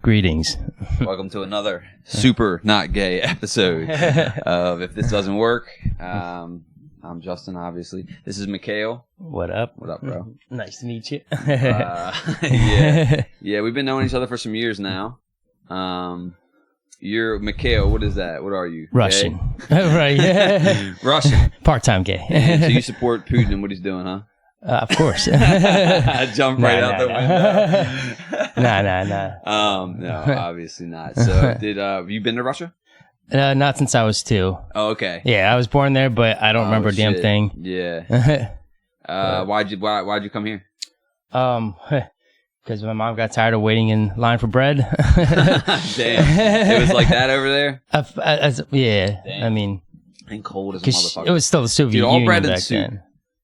Greetings. Welcome to another super not gay episode of If This Doesn't Work. I'm Justin, obviously. This is Mikhail. What up? What up, bro? Nice to meet you. Yeah, we've been knowing each other for some years now. You're Mikhail. What is that? What are you? Russian. Right, yeah. Russian. Part-time gay. So you support Putin and what he's doing, huh? Of course. I jumped right out the window. No, obviously not. So, have you been to Russia? Not since I was 2. Oh, okay. Yeah, I was born there, but I don't remember a damn thing. Yeah. Why'd you come here? Because my mom got tired of waiting in line for bread. Damn. It was like that over there? Yeah. Damn. I mean, and cold as a motherfucker. It was still the Soviet Union bread back and soup. then.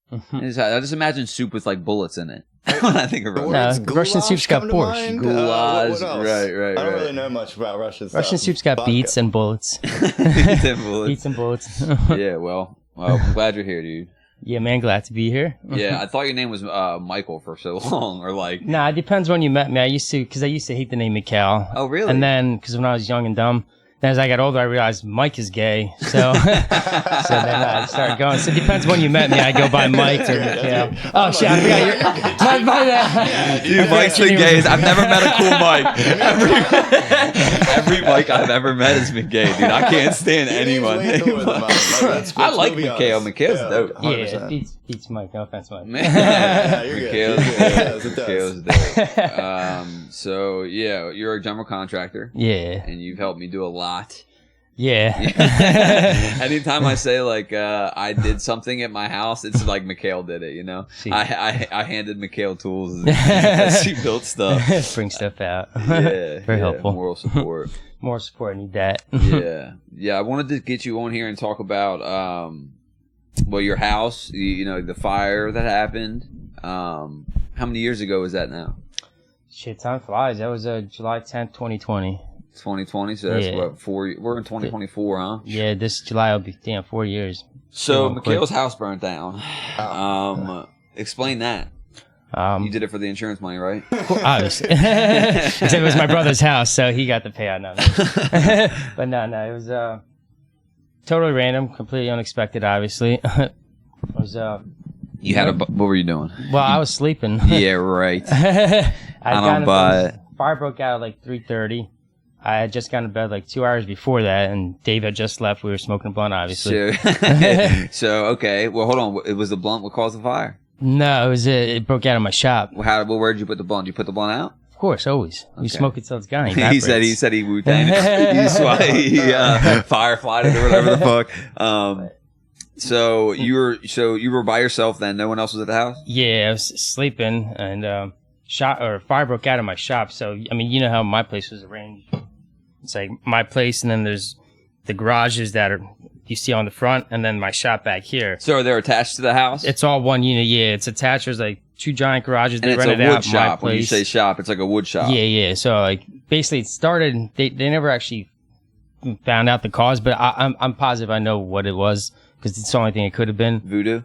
I just imagine soup with like bullets in it. When I think of Russia. No, Russian soup's got borscht. Goulash. Right. I don't really know much about Russian stuff. Russian soup's got beets and bullets. Beets and bullets. Yeah, well, I'm glad you're here, dude. Yeah, man, glad to be here. Yeah, I thought your name was Michael for so long, or like. Nah, it depends when you met me. I used to hate the name Mikhail. Oh, really? And then, because when I was young and dumb, then as I got older, I realized Mike is gay. So, so then I started going. So it depends when you met me. I go by Mike or Mikhail. Oh shit! I forgot your. My bad. Dude, Mike's the gayest. I've never met a cool Mike. Every Mike I've ever met has been gay, dude. I can't stand anyone. I like Mikhail. Mikhail's dope. 100%. Yeah, beats Mike. No offense, Mike. Mikhail's dope. So yeah, you're a general contractor. Yeah. And you've helped me do a lot. Yeah. Anytime I say like I did something at my house, it's like Mikhail did it. You know, I handed Mikhail tools as she built stuff, bring stuff out. Yeah, very helpful. Moral support. More support. I need that. Yeah. I wanted to get you on here and talk about your house. You know, the fire that happened. How many years ago was that now? Shit, time flies. That was July 10th, 2020. 2020, so that's what, 4 years? We're in 2024, huh? Yeah, this July will be 4 years. So Mikhail's house burnt down. Explain that. You did it for the insurance money, right? Obviously. Except it was my brother's house, so he got the payout. No. But no, it was totally random, completely unexpected, obviously. It was you had what were you doing? Well, I was sleeping. Yeah, right. I don't buy it. Fire broke out at like 3:30. I had just gotten to bed like 2 hours before that, and Dave had just left. We were smoking a blunt, obviously. So okay. Well, hold on. It was the blunt what caused the fire? No, it broke out of my shop. Well, where did you put the blunt? Did you put the blunt out? Of course, always. Okay. You smoke it till it's gone. He said he Wu-Tang. He fireflied it or whatever the fuck. So you were by yourself then? No one else was at the house? Yeah, I was sleeping, and fire broke out of my shop. So I mean, you know how my place was arranged. It's like my place, and then there's the garages that you see on the front, and then my shop back here. So they're attached to the house? It's all one unit. Yeah, it's attached. There's like 2 giant garages. And they rented out shop. my place. When you say shop, it's like a wood shop. Yeah. So like basically, it started. They never actually found out the cause, but I'm positive I know what it was. Because it's the only thing it could have been. Voodoo?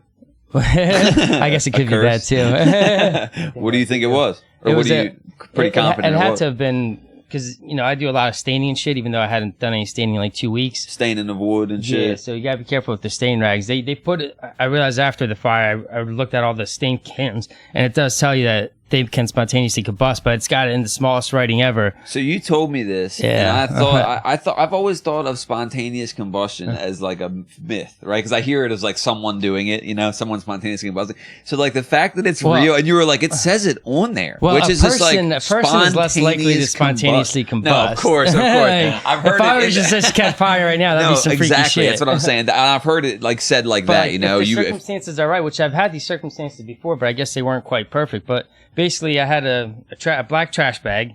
I guess it could be that too. What do you think it was? Or what are you pretty confident it had to have been, because, you know, I do a lot of staining and shit, even though I hadn't done any staining in like 2 weeks. Staining the wood and shit. Yeah, so you gotta be careful with the stain rags. They put it, I realized after the fire, I looked at all the stain cans, and it does tell you that they can spontaneously combust, but it's got it in the smallest writing ever. So you told me this, yeah. And I've always thought of spontaneous combustion as like a myth, right? Because I hear it as like someone doing it, you know, someone spontaneously combusting. So like the fact that it's real, and you were like, it says it on there, which is just like a person is less likely to spontaneously combust. No, of course. I've heard if I was just catch fire right now, that'd be some freaky shit. That's what I'm saying. I've heard it like said like but that, you know. If the circumstances are right, which I've had these circumstances before, but I guess they weren't quite perfect. But basically, I had a black trash bag,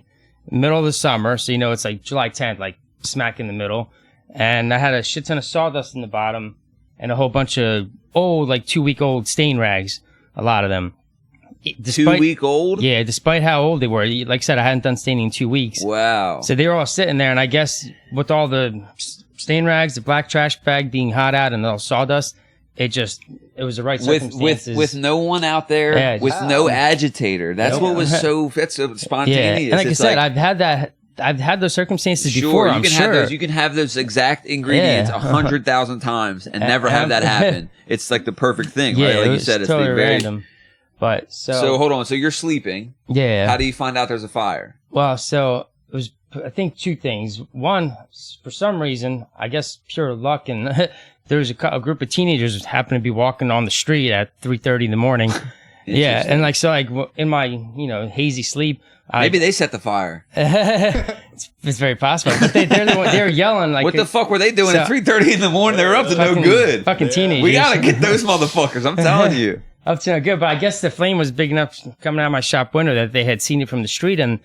middle of the summer, so you know it's like July 10th, like smack in the middle, and I had a shit ton of sawdust in the bottom, and a whole bunch of old, like 2-week-old stain rags, a lot of them. 2-week-old? Yeah, despite how old they were. Like I said, I hadn't done staining in 2 weeks. Wow. So they were all sitting there, and I guess with all the stain rags, the black trash bag being hot out, and all sawdust, it was the right circumstances. With no one out there, with no agitator. That's what was so spontaneous. Yeah. And like I said, I've had I've had those circumstances Sure, before. you can have those. You can have those exact ingredients 100,000 times and never have that happen. It's like the perfect thing, right? Like you said, it's totally very random. But so hold on. So you're sleeping. Yeah. How do you find out there's a fire? Well, so it was, I think, two things. One, for some reason, I guess pure luck, and there was a group of teenagers happened to be walking on the street at 3:30 in the morning. Yeah, and like so, like in my hazy sleep. Maybe they set the fire. It's very possible. But they were yelling like, what the fuck were they doing at 3:30 in the morning? They were up to no good. Fucking teenagers. We gotta get those motherfuckers. I'm telling you. Up to no good. But I guess the flame was big enough coming out of my shop window that they had seen it from the street, and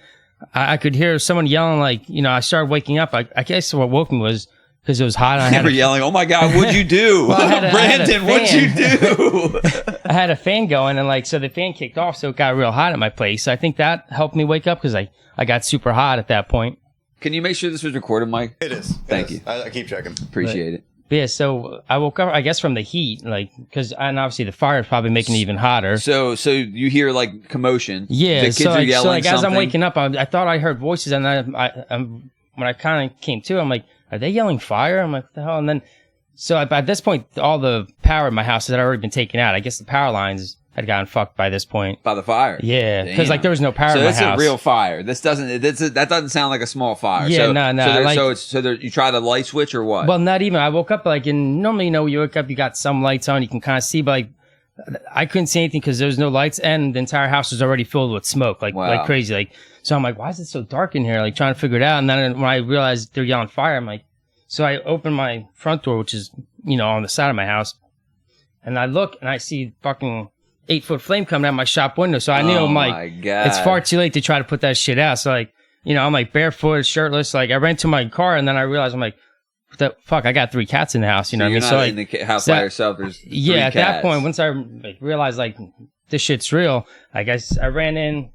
I could hear someone yelling like, I started waking up. I guess what woke me was because it was hot. And they were yelling, "Oh my God, what'd you do, Brandon? What'd you do?" I had a fan going, and so the fan kicked off, so it got real hot at my place. So I think that helped me wake up because I got super hot at that point. Can you make sure this was recorded, Mike? It is. Thank you. I keep checking. Appreciate it. Yeah, so I woke up, I guess, from the heat, and obviously the fire is probably making it even hotter. So you hear like commotion. Yeah, the kids are yelling as I'm waking up, I thought I heard voices, and then when I kind of came to, I'm like, are they yelling fire? I'm like, what the hell? And then, so at this point, all the power in my house had already been taken out. I guess the power lines had gotten fucked by this point. By the fire? Yeah, because there was no power in my house. So it's a real fire. That doesn't sound like a small fire. Yeah, no. You try the light switch or what? Well, not even. I woke up and normally, you wake up, you got some lights on, you can kind of see, but I couldn't see anything because there was no lights, and the entire house was already filled with smoke, like crazy. So I'm like, why is it so dark in here? Like trying to figure it out. And then when I realized they're yelling fire, I'm like, so I open my front door, which is, on the side of my house, and I look and I see fucking 8-foot flame coming out my shop window. So I knew it's far too late to try to put that shit out. So I'm like barefoot, shirtless. Like I ran to my car, and then I realized I'm like, what the fuck? I got 3 cats in the house. You know what I mean? So in the house by yourself. There's 3 cats. At that point, once I realized this shit's real, I guess I ran in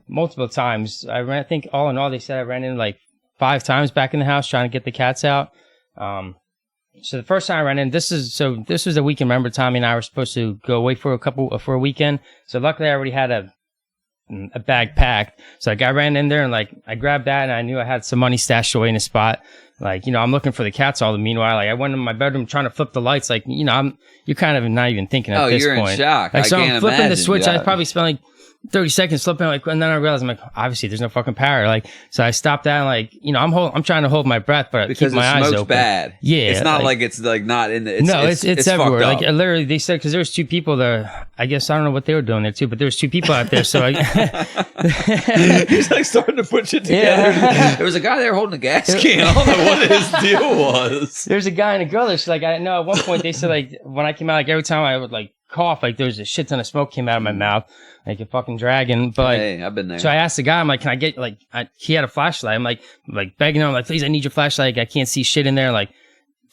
multiple times. I think all in all, they said I ran in 5 times back in the house trying to get the cats out. So the first time I ran in, this was a weekend. Remember, Tommy and I were supposed to go away for a weekend. So luckily, I already had a bag packed. So I ran in there and I grabbed that, and I knew I had some money stashed away in a spot. I'm looking for the cats all the meanwhile. I went in my bedroom trying to flip the lights. You're kind of not even thinking at this point. Oh, you're in shock. So I'm flipping the switch. Yeah. I probably spent 30 seconds flipping, and then I realized I'm like, obviously there's no fucking power. So I stopped that, and I'm trying to hold my breath, but because keep my eyes open. Bad. Yeah, it's not it's not in the. It's everywhere. Literally, they said because there was 2 people there. I guess I don't know what they were doing there too, but there was 2 people out there. So he's starting to put shit together. Yeah. There was a guy there holding a gas can. I don't know what his deal was. There's a guy and a girl there. So I know at one point they said when I came out, every time I would cough, there was a shit ton of smoke came out of my mouth, like a fucking dragon. But hey, I've been there. So I asked the guy, I'm like, can I get he had a flashlight. I'm like begging him, please, I need your flashlight. I can't see shit in there.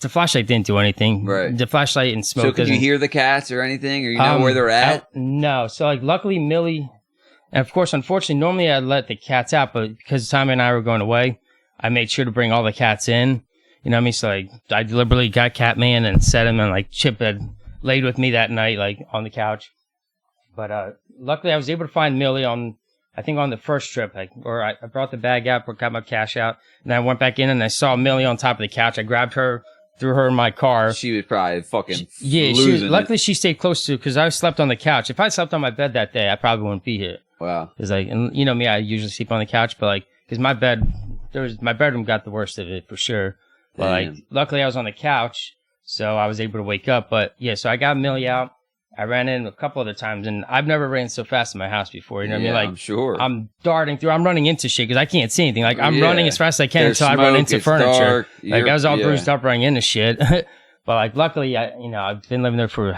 The flashlight didn't do anything. Right. The flashlight and smoke. So could you hear the cats or anything, or you know where they're at? No. So luckily Millie, and of course, unfortunately, normally I'd let the cats out, but because Tommy and I were going away, I made sure to bring all the cats in. You know what I mean? So I deliberately got Catman and set him, and Chip had laid with me that night, on the couch. But luckily, I was able to find Millie on the first trip, or I brought the bag out, got my cash out, and I went back in and I saw Millie on top of the couch. I grabbed her, threw her in my car. She was probably fucking losing luckily, she stayed close to, because I slept on the couch. If I slept on my bed that day, I probably wouldn't be here. Wow. Because and you know me, I usually sleep on the couch, but because my bedroom got the worst of it for sure. But luckily, I was on the couch. So I was able to wake up. But yeah, so I got Millie out. I ran in a couple other times, and I've never ran so fast in my house before. You know what I mean? I'm sure. I'm darting through. I'm running into shit because I can't see anything. I'm running as fast as I can until I run into furniture. I was all bruised up running into shit. But luckily, I've been living there for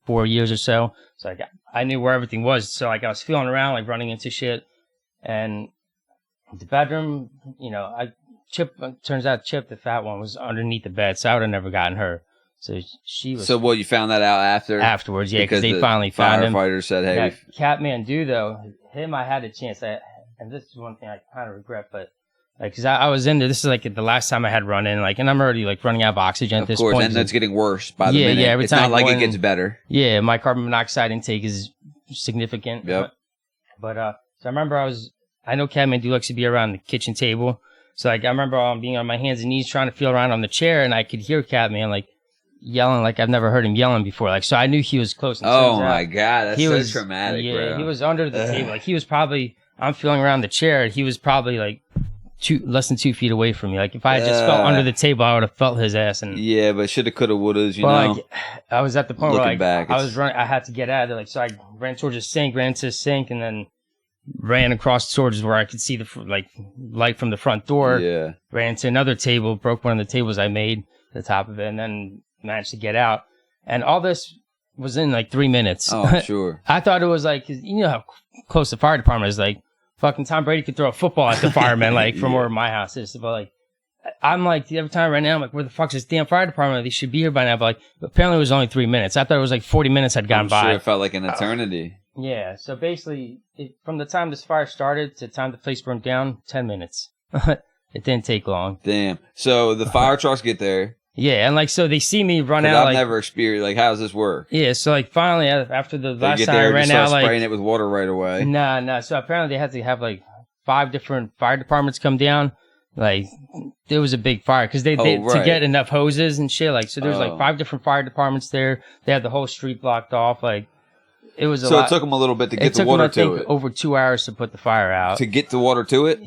4 years or so. So I knew where everything was. So I was feeling around, running into shit. And the bedroom, Chip, turns out Chip, the fat one, was underneath the bed. So I would have never gotten her. So she was. So what, you found that out afterwards? Yeah, because they finally found him. Firefighters said, "Hey, Catman though, him, I had a chance. And this is one thing I kind of regret, but because I was in there. This is the last time I had run in, and I'm already running out of oxygen at this point. Of course, and it's getting worse by the minute. Yeah, every time. It's not it gets better. Yeah, my carbon monoxide intake is significant. Yep. But so I remember I know Catman likes to be around the kitchen table. So like I remember being on my hands and knees trying to feel around on the chair, and I could hear Catman like yelling like I've never heard him yelling before. Like so, I knew he was close. And oh my god, that's so traumatic. Yeah, bro. he was under the table. Like he was probably. I'm feeling around the chair. He was probably like less than 2 feet away from me. Like if I had just felt under the table, I would have felt his ass. And yeah, but shoulda, coulda, wouldas. You know, like, I was at the point where like back, I was running. I had to get out of there. Like so, I ran towards the sink, ran into the sink, and then ran across towards where I could see the like light from the front door. Yeah, ran into another table, broke one of the tables I made, the top of it, and then managed to get out. And all this was in like 3 minutes. Oh, sure. I thought it was like, 'cause you know how close the fire department is. Like, fucking Tom Brady could throw a football at the firemen, like, from where my house is. But, like, I'm like, every time right now, I'm like, where the fuck's this damn fire department? They should be here by now. But, like, apparently it was only 3 minutes. I thought it was like 40 minutes had gone by. Sure, it felt like an eternity. Yeah. So basically, from the time this fire started to the time the place burned down, 10 minutes. It didn't take long. Damn. So the fire trucks get there. Yeah, and like so they see me run out. I've never experienced. Like, how does this work? Yeah, so like finally after the they last get time there, I ran just start out, like spraying it with water right away. Nah. So apparently they had to have like 5 different fire departments come down. Like there was a big fire because they right. to get enough hoses and shit. Like so, there's like 5 different fire departments there. They had the whole street blocked off. Like it was a lot. So it took them a little bit to get the water to it. Over 2 hours to put the fire out. To get the water to it?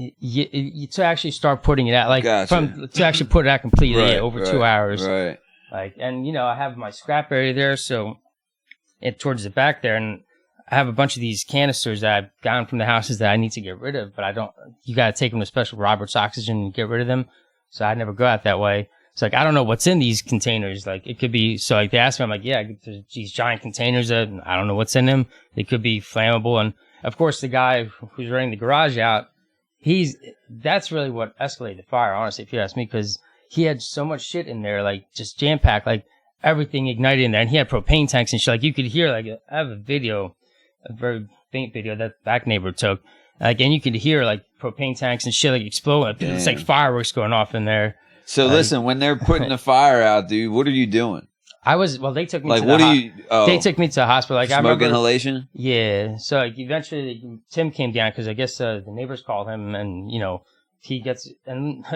To actually start putting it out, like to actually put it out completely. Right, over 2 hours. Right. Like, and you know, I have my scrap area there, so towards the back there, and I have a bunch of these canisters that I've gotten from the houses that I need to get rid of, but I don't. You got to take them to special Robert's oxygen and get rid of them. So I never go out that way. So like, I don't know what's in these containers. Like, it could be. So like, they asked me, I'm like, yeah, there's these giant containers that I don't know what's in them. They could be flammable, and of course, the guy who's renting the garage out, that's really what escalated the fire. Honestly, if you ask me, because he had so much shit in there, like just jam packed, like everything ignited in there, and he had propane tanks and shit. Like you could hear, like I have a very faint video that the back neighbor took, like, and you could hear like propane tanks and shit like explode. It's like fireworks going off in there. So listen, when they're putting the fire out, dude, what are you doing? They took me like, to they took me to the hospital. Like, smoke inhalation? Yeah. So like eventually Tim came down because I guess the neighbors called him, and you know he gets and.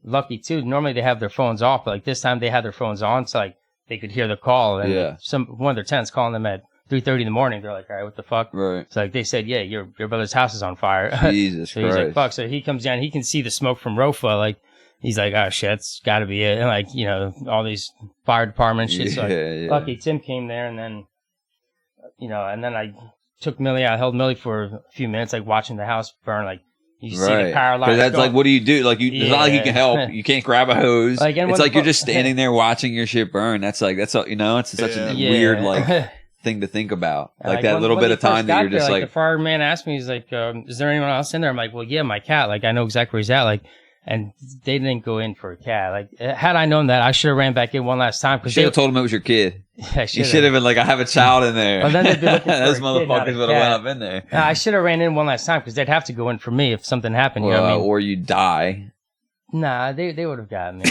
Lucky too. Normally they have their phones off, but like this time they had their phones on, so like they could hear the call. And one of their tenants calling them at 3:30 in the morning. They're like, "All right, what the fuck?" Right. So like they said, "Yeah, your brother's house is on fire." Jesus so Christ. He's like, "Fuck!" So he comes down. He can see the smoke from Rofa. Like he's like, "Oh shit, it's got to be it." And like you know all these fire department shit. So like, lucky Tim came there, and then and then I took Millie. I held Millie for a few minutes, like watching the house burn. Like. You see the power line. Because that's like, what do you do? Like, it's not like you can help. You can't grab a hose. Like, it's like you're just standing there watching your shit burn. It's such a weird like thing to think about. Like that little bit of time that you're just like. The fireman asked me, he's like, "Is there anyone else in there?" I'm like, "Well, yeah, my cat. Like, I know exactly where he's at." Like, and they didn't go in for a cat. Like, had I known that, I should have ran back in one last time. Because should have told him it was your kid. Yeah, you should have been like, I have a child in there. Well, then they'd be looking for those motherfuckers would have went up in there. I should have ran in one last time because they'd have to go in for me if something happened. You know what I mean? Or you die. Nah, they would have gotten me.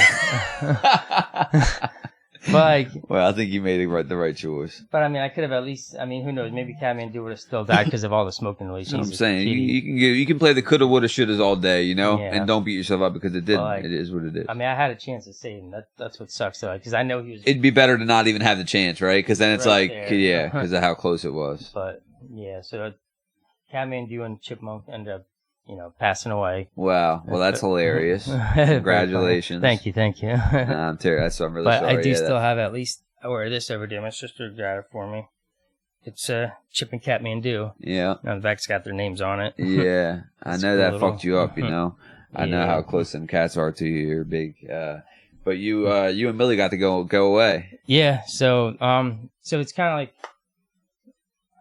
But like, well, I think you made the right choice. But I mean, I could have at least. I mean, who knows? Maybe Catman would have still died because of all the smoke inhalation. I'm saying you can play the coulda, woulda, shouldas all day, and don't beat yourself up because it didn't. Like, it is what it is. I mean, I had a chance to save him. That's what sucks, though, because I know he was. It'd be better to not even have the chance, right? Because then it's because of how close it was. But yeah, so Catman and Chipmunk ended up, passing away. Wow. Well, that's hilarious. Congratulations. Thank you. Nah, I'm really sorry. But I do still have at least. I wear this every day. My sister got it for me. It's Chip and Catman do. Yeah. On the back's got their names on it. Yeah. I know that fucked you up, I know how close them cats are to you. You're big. But you and Millie got to go away. Yeah. So it's kind of like.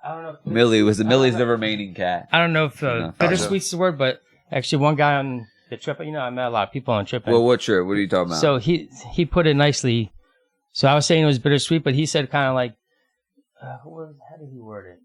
I don't know if Millie's the remaining cat. I don't know if bittersweet's the word, but actually one guy on the trip, I met a lot of people on the trip. Well, what trip? What are you talking about? So he put it nicely. So I was saying it was bittersweet, but he said kind of like, how did he word it?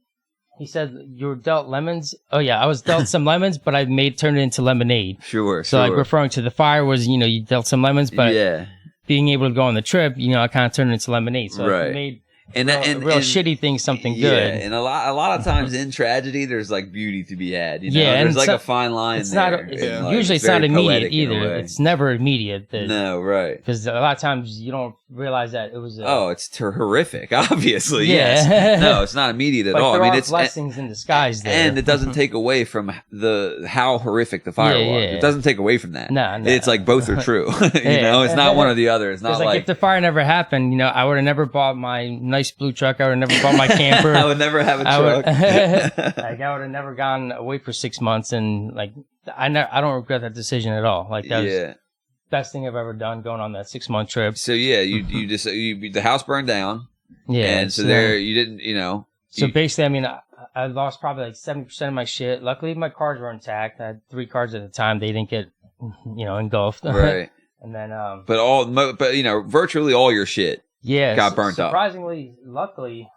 He said, you were dealt lemons. Oh yeah, I was dealt some lemons, but I turned it into lemonade. Sure. So like referring to the fire was, you dealt some lemons, but yeah, being able to go on the trip, I kind of turned it into lemonade. So right. it made And real shitty thing, something yeah, good. and a lot of times in tragedy, there's like beauty to be had. You know, Yeah, there's and like so, a fine line it's there. Not, usually it's not very immediate poetic in a either. way. It's never immediate. No, right. Because a lot of times you don't realize that it was. It's horrific. Obviously, yeah. yes. No, it's not immediate at all. There I mean, are blessings in disguise there, and it doesn't take away from how horrific the fire was. Yeah. It doesn't take away from that. No. It's like both are true. You know, it's not one or the other. It's not like if the fire never happened, you know, I would have never bought my nice blue truck. I would have never bought my camper. I would never have a truck. Like I would have never gone away for 6 months, and like I don't regret that decision at all. Like that was the best thing I've ever done, going on that 6-month trip. So yeah, you just the house burned down. Yeah, and so there you didn't, you know. So basically, I mean, I lost probably like 70% of my shit. Luckily, my cars were intact. I had 3 cars at the time. They didn't get, you know, engulfed. Right. And then, but you know, virtually all your shit got burnt up. Surprisingly, luckily,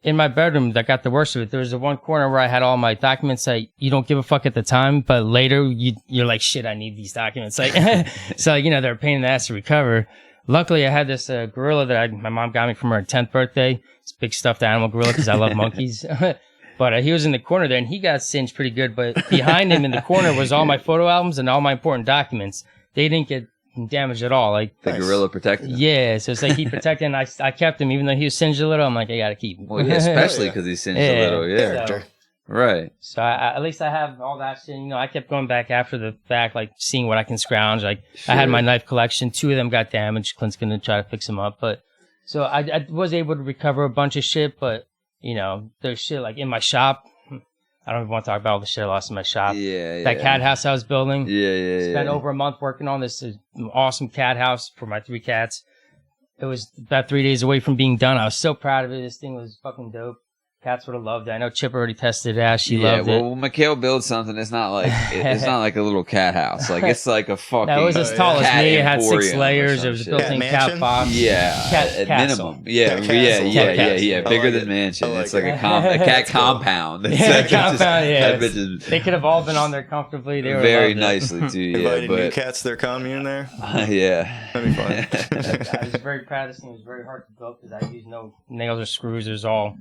in my bedroom that got the worst of it, there was the one corner where I had all my documents that you don't give a fuck at the time, but later you're like, shit, I need these documents. Like, so, you know, they're a pain in the ass to recover. Luckily, I had this gorilla that my mom got me from her 10th birthday. It's a big stuffed animal gorilla because I love monkeys. But he was in the corner there, and he got singed pretty good. But behind him in the corner was all my photo albums and all my important documents. They didn't get damaged at all. Like the gorilla protected him. Yeah, so it's like he protected, and I kept him even though he was singed a little. I'm like, I gotta keep him. Well, yeah, especially because he's singed a little. Yeah, so, right. So at least I have all that shit. You know, I kept going back after the fact, like seeing what I can scrounge. Like I had my knife collection. 2 of them got damaged. Clint's gonna try to fix them up, but so I was able to recover a bunch of shit. But you know, there's shit like in my shop. I don't even want to talk about all the shit I lost in my shop. Yeah, that cat house I was building. Yeah. Spent over a month working on this awesome cat house for my 3 cats. It was about 3 days away from being done. I was so proud of it. This thing was fucking dope. Cats would have loved it. I know Chip already tested it out. She loved it. Yeah, well, when Mikhail builds something, it's not like it's not like a little cat house. Like it's like a fucking. No, it was as tall as me. It had 6 layers. It was a built-in cat box. Yeah, at minimum. Yeah. Bigger than mansion. It's like a cat compound. Compound. They could have all been on there comfortably. They were very nicely too. Yeah, inviting new cats to their commune there. Yeah, that'd be fun. I was very proud of this thing. It was very hard to build because I used no nails or screws. It was all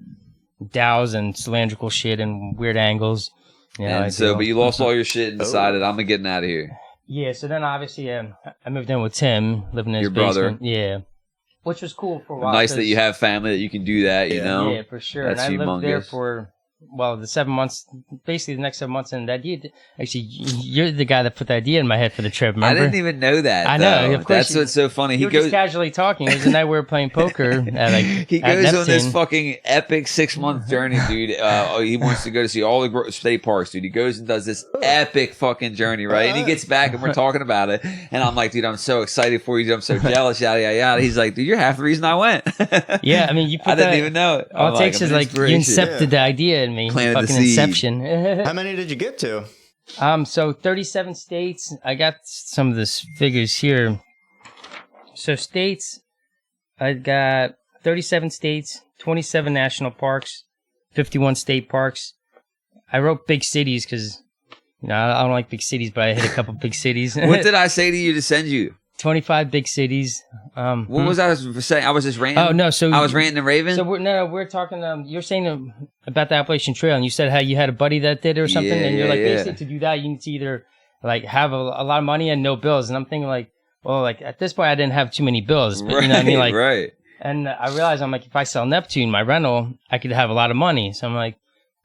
dowels and cylindrical shit and weird angles. Yeah, but you lost all your shit and decided I'm getting out of here. Yeah, so then obviously I moved in with Tim, living in his brother. basement. Yeah, which was cool for a while. Nice that you have family that you can do that. You know. Yeah, for sure. That's and I lived humongous. there for. Well, the 7 months, basically the next 7 months, and the idea. Actually, you're the guy that put the idea in my head for the trip. Remember? I didn't even know that. I know. Of course, that's what's so funny. He was just casually talking. It was the night we were playing poker. He goes on this fucking epic 6-month journey, dude. He wants to go to see all the state parks, dude. He goes and does this epic fucking journey, right? And he gets back, and we're talking about it. And I'm like, dude, I'm so excited for you. Dude. I'm so jealous. Yada yada yada. He's like, dude, you're half the reason I went. Yeah, I mean, you. I didn't even know it. All it takes is like you incepted the idea in me. Planted the seed. Inception. How many did you get to? So 37 states. I got some of the figures here. So states, I got 37 states, 27 national parks, 51 state parks. I wrote big cities because, you know, I don't like big cities, but I hit a couple big cities. What did I say to you to send you? 25 big cities. What was I saying? I was just ranting. Oh no! So I was ranting and raving. So we're talking. You're saying about the Appalachian Trail, and you said how you had a buddy that did it or something, and you're like, basically to do that, you need to either like have a lot of money and no bills. And I'm thinking like, well, like at this point, I didn't have too many bills, but you know what I mean, like, right. And I realized I'm like, if I sell Neptune, my rental, I could have a lot of money. So I'm like,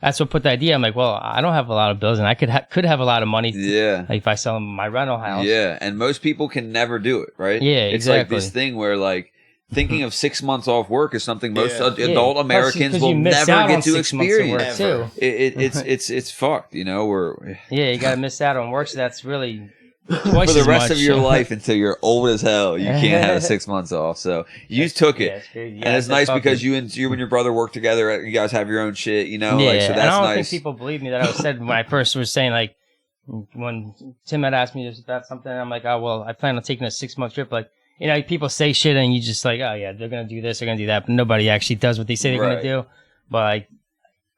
that's what put the idea. I'm like, well, I don't have a lot of bills, and I could have a lot of money. Yeah. Like if I sell my rental house. Yeah, and most people can never do it, right? Yeah, it's exactly. like this thing where like thinking of 6 months off work is something most adult Americans will never get to experience. Too. It's fucked, you know. You got to miss out on work. So that's really. Twice for the rest much. of your life until you're old as hell, you can't have 6 months off. So you took it, and it's nice because you and your brother work together. You guys have your own shit, you know. Yeah, like, so that's and I don't nice. think people believe me that I said when I first was saying like when Tim had asked me about something, I'm like, oh well, I plan on taking a 6-month trip. Like, you know, people say shit and you just like, oh yeah, they're gonna do this, they're gonna do that, but nobody actually does what they say they're gonna do. But like,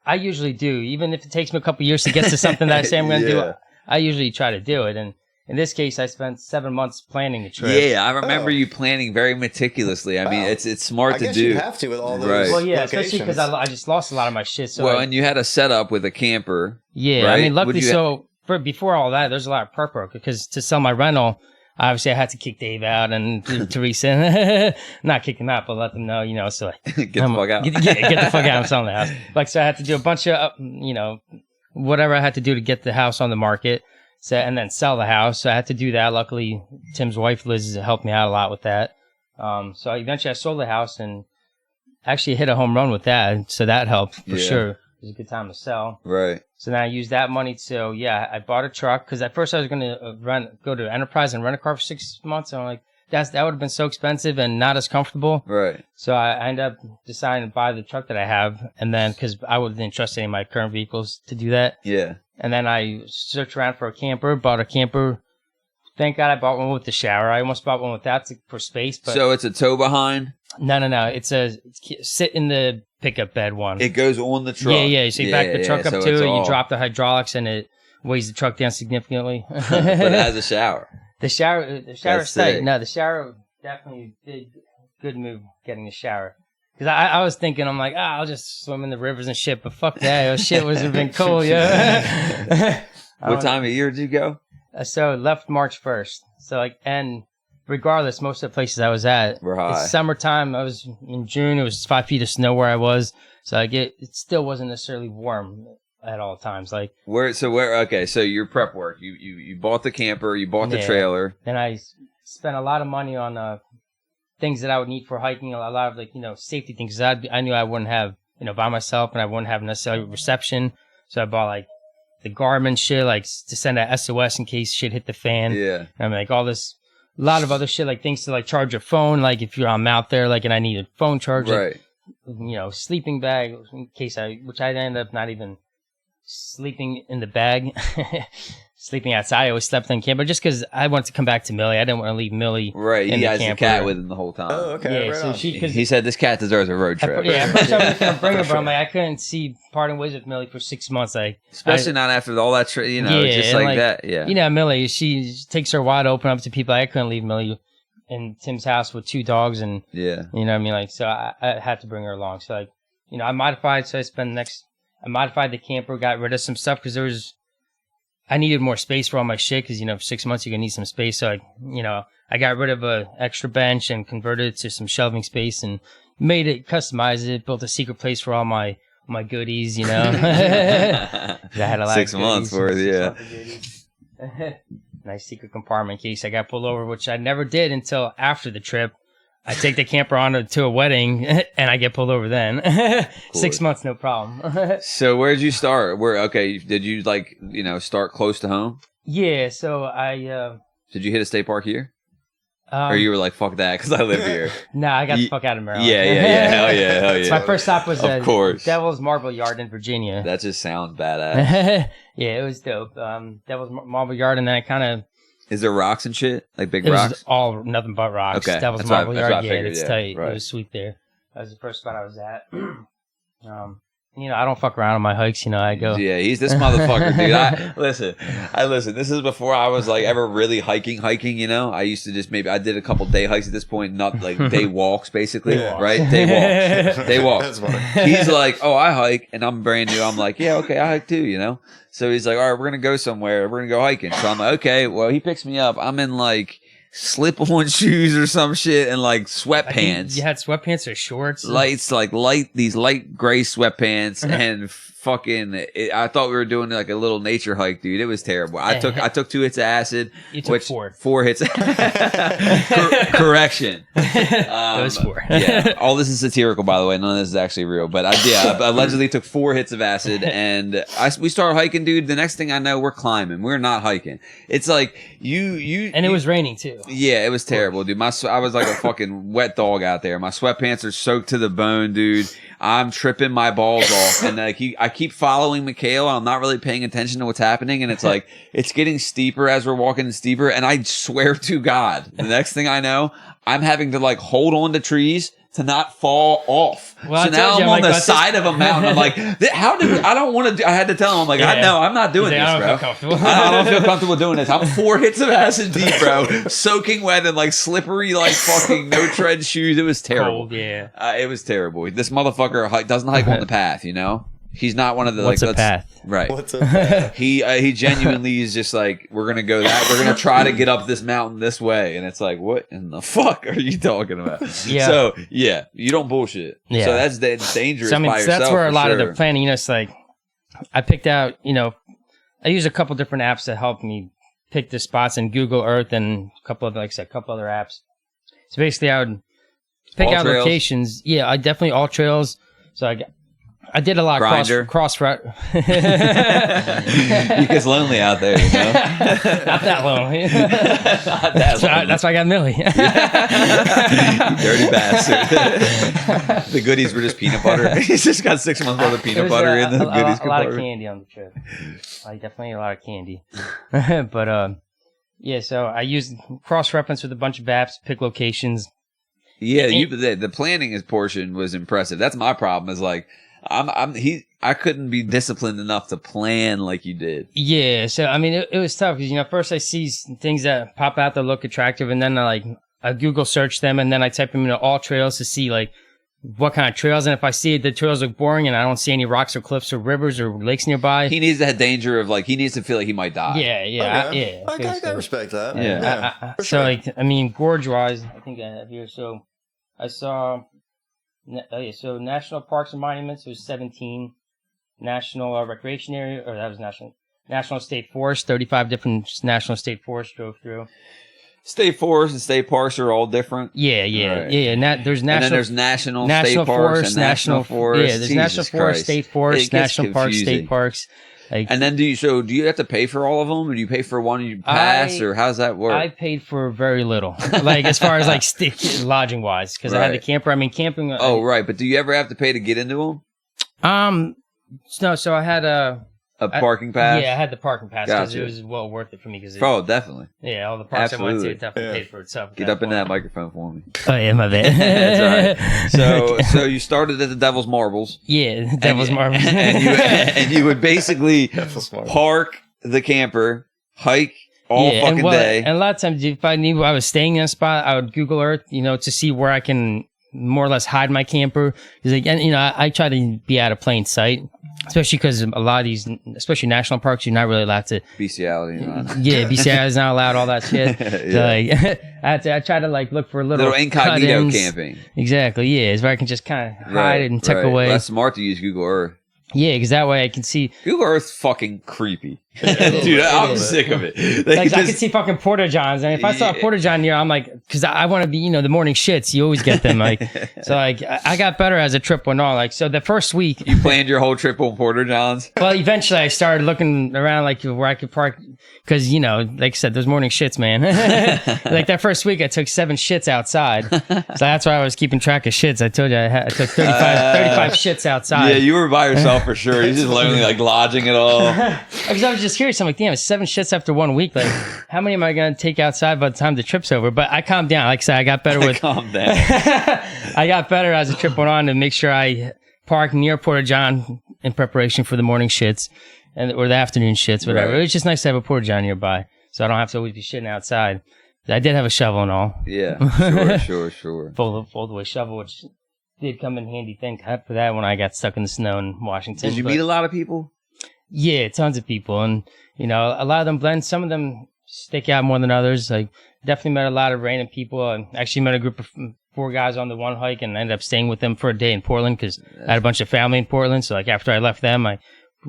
I usually do, even if it takes me a couple years to get to something that I say I'm gonna do. I usually try to do it, and in this case, I spent 7 months planning the trip. Yeah, I remember you planning very meticulously. I mean, it's smart I to guess do. you have to with all those. Right. Well, yeah, locations. especially because I just lost a lot of my shit. So Well, and you had a setup with a camper. yeah, right? I mean, luckily, What'd you so before all that, there's a lot of prep work because to sell my rental, obviously I had to kick Dave out and Teresa, not kick him out, but let them know, you know, so get the fuck out. Get the fuck out. I'm selling the house. Like, so I had to do a bunch of, whatever I had to do to get the house on the market. So, and then sell the house. So I had to do that. Luckily, Tim's wife, Liz, helped me out a lot with that. So eventually I sold the house and actually hit a home run with that. So that helped for sure. It was a good time to sell. Right. So then I used that money to, I bought a truck because at first I was going to go to Enterprise and rent a car for 6 months. And I'm like, that would have been so expensive and not as comfortable. Right. So I ended up deciding to buy the truck that I have. And then because I didn't trust any of my current vehicles to do that. Yeah. And then I searched around for a camper, bought a camper. Thank God I bought one with the shower. I almost bought one without for space. But So it's a tow behind? No. It's a sit in the pickup bed one. It goes on the truck. Yeah. So you back the truck up so to it, all... you drop the hydraulics, and it weighs the truck down significantly. But it has a shower. The shower's That's tight. sick. No, the shower definitely did good move getting the shower. Because I was thinking, I'm like, I'll just swim in the rivers and shit, but fuck that. Oh, shit would have been cool, yeah. What time of year did you go? So left March 1st. So and regardless, most of the places I was at, We're high. it's summertime. I was in June. It was 5 feet of snow where I was. So it still wasn't necessarily warm at all times. Like Okay, so your prep work. You bought the camper, you bought the trailer. Then I spent a lot of money on things that I would need for hiking, a lot of safety things. I knew I wouldn't have by myself, and I wouldn't have necessarily reception. So I bought the Garmin shit, to send a SOS in case shit hit the fan. Yeah. And I'm all this, a lot of other shit, things to charge your phone, if I'm out there, and I need a phone charger. Right. Sleeping bag in case which I ended up not even sleeping in the bag. Sleeping outside. I always slept in camper just because I wanted to come back to Millie. I didn't want to leave Millie. Right. In He has camper. the cat with him the whole time. Oh, okay. Yeah, right so on. He said this cat deserves a road trip. At first I was going to bring her, but I'm I couldn't see parting ways with Millie for 6 months. Especially not after all that, just and like that. Yeah. Millie, she takes her wide open up to people. I couldn't leave Millie in Tim's house with 2 dogs, and Yeah. you know what I mean. So I had to bring her along. So I modified. So I modified the camper, got rid of some stuff because I needed more space for all my shit because, for 6 months, you're going to need some space. So, I got rid of a extra bench and converted it to some shelving space and customized it, built a secret place for all my goodies, 'Cause I had a lot 6 of months worth, yeah. Nice secret compartment in case I got pulled over, which I never did until after the trip. I take the camper on to a wedding, and I get pulled over then. 6 months, no problem. So where did you start? Did you start close to home? Yeah, so I... Did you hit a state park here? Or you were like, fuck that, because I live here? Nah, I got the fuck out of Maryland. Yeah. Hell yeah. So my first stop was Of course. Devil's Marble Yard in Virginia. That just sounds badass. Yeah, it was dope. Devil's Marble Yard, and then I kind of... Is there rocks and shit? Like big It rocks? was all nothing but rocks. Okay. Devil's That's what I- Marble that's what I Yard, figured, it's yeah. tight. Right. It was sweet there. That was the first spot I was at. I don't fuck around on my hikes. I go. Yeah, he's this motherfucker, dude. Listen. This is before I was ever really hiking. I used to just I did a couple day hikes at this point, not day walks basically, right? Day walks. That's funny. He's like, oh, I hike, and I'm brand new. I'm like, yeah, okay, I hike too, So he's like, all right, we're gonna go somewhere. We're gonna go hiking. So I'm like, okay. Well, he picks me up. I'm in slip-on shoes or some shit and sweatpants. You had sweatpants or shorts? These light gray sweatpants and fucking. I thought we were doing a little nature hike, dude. It was terrible. I took 2 hits of acid. You took 4. 4 hits. Correction. It was 4. Yeah. All this is satirical, by the way. None of this is actually real. But I allegedly took 4 hits of acid, and we started hiking, dude. The next thing I know, we're climbing. We're not hiking. It's like and it was raining too. Yeah, it was terrible, dude. I was like a fucking wet dog out there. My sweatpants are soaked to the bone, dude. I'm tripping my balls off, and I keep following Mikhail, and I'm not really paying attention to what's happening, and it's it's getting steeper as we're walking steeper, and I swear to God, the next thing I know, I'm having to hold on to trees to not fall off. Well, so now I'm on the side of a mountain. I'm like, how did I don't want to do, I had to tell him, I'm like, I know, I'm not doing this, I don't bro. feel comfortable. I don't feel comfortable doing this. I'm 4 hits of acid deep, bro. Soaking wet and like slippery, like fucking no tread shoes. It was terrible. Cold, yeah. It was terrible. This motherfucker doesn't hike on the path, you know? He's not one of the What's a path? Right. What's up? He genuinely is just like, we're gonna go that. We're gonna try to get up this mountain this way, and it's like, what in the fuck are you talking about? Yeah. So yeah, you don't bullshit. Yeah. So that's dangerous. So I mean, by yourself, that's where a lot of sure. the planning. You know, it's like I picked out. You know, I use a couple different apps to help me pick the spots in Google Earth and a couple of, like I said, a couple other apps. So basically, I would pick All out trails? locations. Yeah, I definitely all trails. So I did a lot Grinder? of cross route. You gets lonely out there, you know. Not that lonely. Not that That's lonely. why I got Millie. You dirty bastard. The goodies were just peanut butter. He's just got 6 months worth of peanut butter in the goodies a lot of compartment. candy on the trip. Like definitely a lot of candy. But yeah. So I used cross reference with a bunch of apps, pick locations. Yeah, the planning portion was impressive. That's my problem. Is like I couldn't be disciplined enough to plan like you did. Yeah. So I mean, it was tough because first I see things that pop out that look attractive, and then I Google search them, and then I type them into all trails to see like what kind of trails. And if I see the trails look boring and I don't see any rocks or cliffs or rivers or lakes nearby, He needs that danger of like he needs to feel like he might die. yeah, Okay. I respect that. Yeah. For So sure. like I mean, gorge wise, I think I have here. So I saw. So national parks and monuments was 17. National recreation area, or that was national state forest. 35 different national state forests drove through. State forests and state parks are all different. Yeah. Right. There's And then there's national state parks and national forests. Yeah, there's Jesus national forest, Christ. state forest, It gets national parks, confusing. state parks. Like, And then do you have to pay for all of them, or do you pay for one and you pass, or how does that work? I paid for very little, like as far as like lodging wise, because I had the Right. camper. I mean, camping. Oh, right. But do you ever have to pay to get into them? No. So I had A parking pass? Yeah, I had the parking pass because Gotcha. it was well worth it for me. Because Oh, definitely. yeah, all the parks I went to Absolutely. it definitely paid for itself. Get up in that microphone for me. Oh yeah, my bad. That's all right. So you started at the Devil's Marbles. Yeah, Devil's Marbles. and you would basically smart. park the camper, hike all fucking day. And a lot of times, if I knew I was staying in a spot, I would Google Earth, to see where I can more or less hide my camper. Because again, I try to be out of plain sight, especially because a lot of these, especially national parks, you're not really allowed to. Bestiality. Yeah, BCI is not allowed. All that shit. So, like, I try to like look for little incognito cut-ins. camping. Exactly. Yeah, it's where I can just kind of hide it and tuck away. Well, that's smart to use Google Earth. Yeah, because that way I can see. Google Earth's fucking creepy. Dude, I'm sick of it. Like I could see fucking Porta Johns, and if I saw a Porta John near, I'm like, because I want to be, the morning shits. You always get them, like. So like, I got better as the trip went on. Like, so the first week, You planned your whole trip on Porter Johns? well, eventually I started looking around like where I could park, because like I said, those morning shits, man. Like that first week, I took 7 shits outside, so that's why I was keeping track of shits. I told you I took 35 shits outside. Yeah, you were by yourself for sure. You're just lonely, like lodging it all. Because I was just curious. I'm like, damn, it's 7 shits after 1 week. Like, how many am I going to take outside by the time the trip's over? But I calmed down. Like I said, I got better with. Calm down. I got better as the trip went on to make sure I park near Porta John in preparation for the morning shits or the afternoon shits, whatever. Right. It was just nice to have a Porta John nearby, so I don't have to always be shitting outside. I did have a shovel and all. Yeah, sure. Fold away shovel, which did come in handy. Thank God for that when I got stuck in the snow in Washington. Did you meet a lot of people? Yeah, tons of people, and a lot of them blend. Some of them stick out more than others. Like, definitely met a lot of random people. I actually met a group of 4 guys on the one hike, and I ended up staying with them for a day in Portland because I had a bunch of family in Portland. So like after I left them, I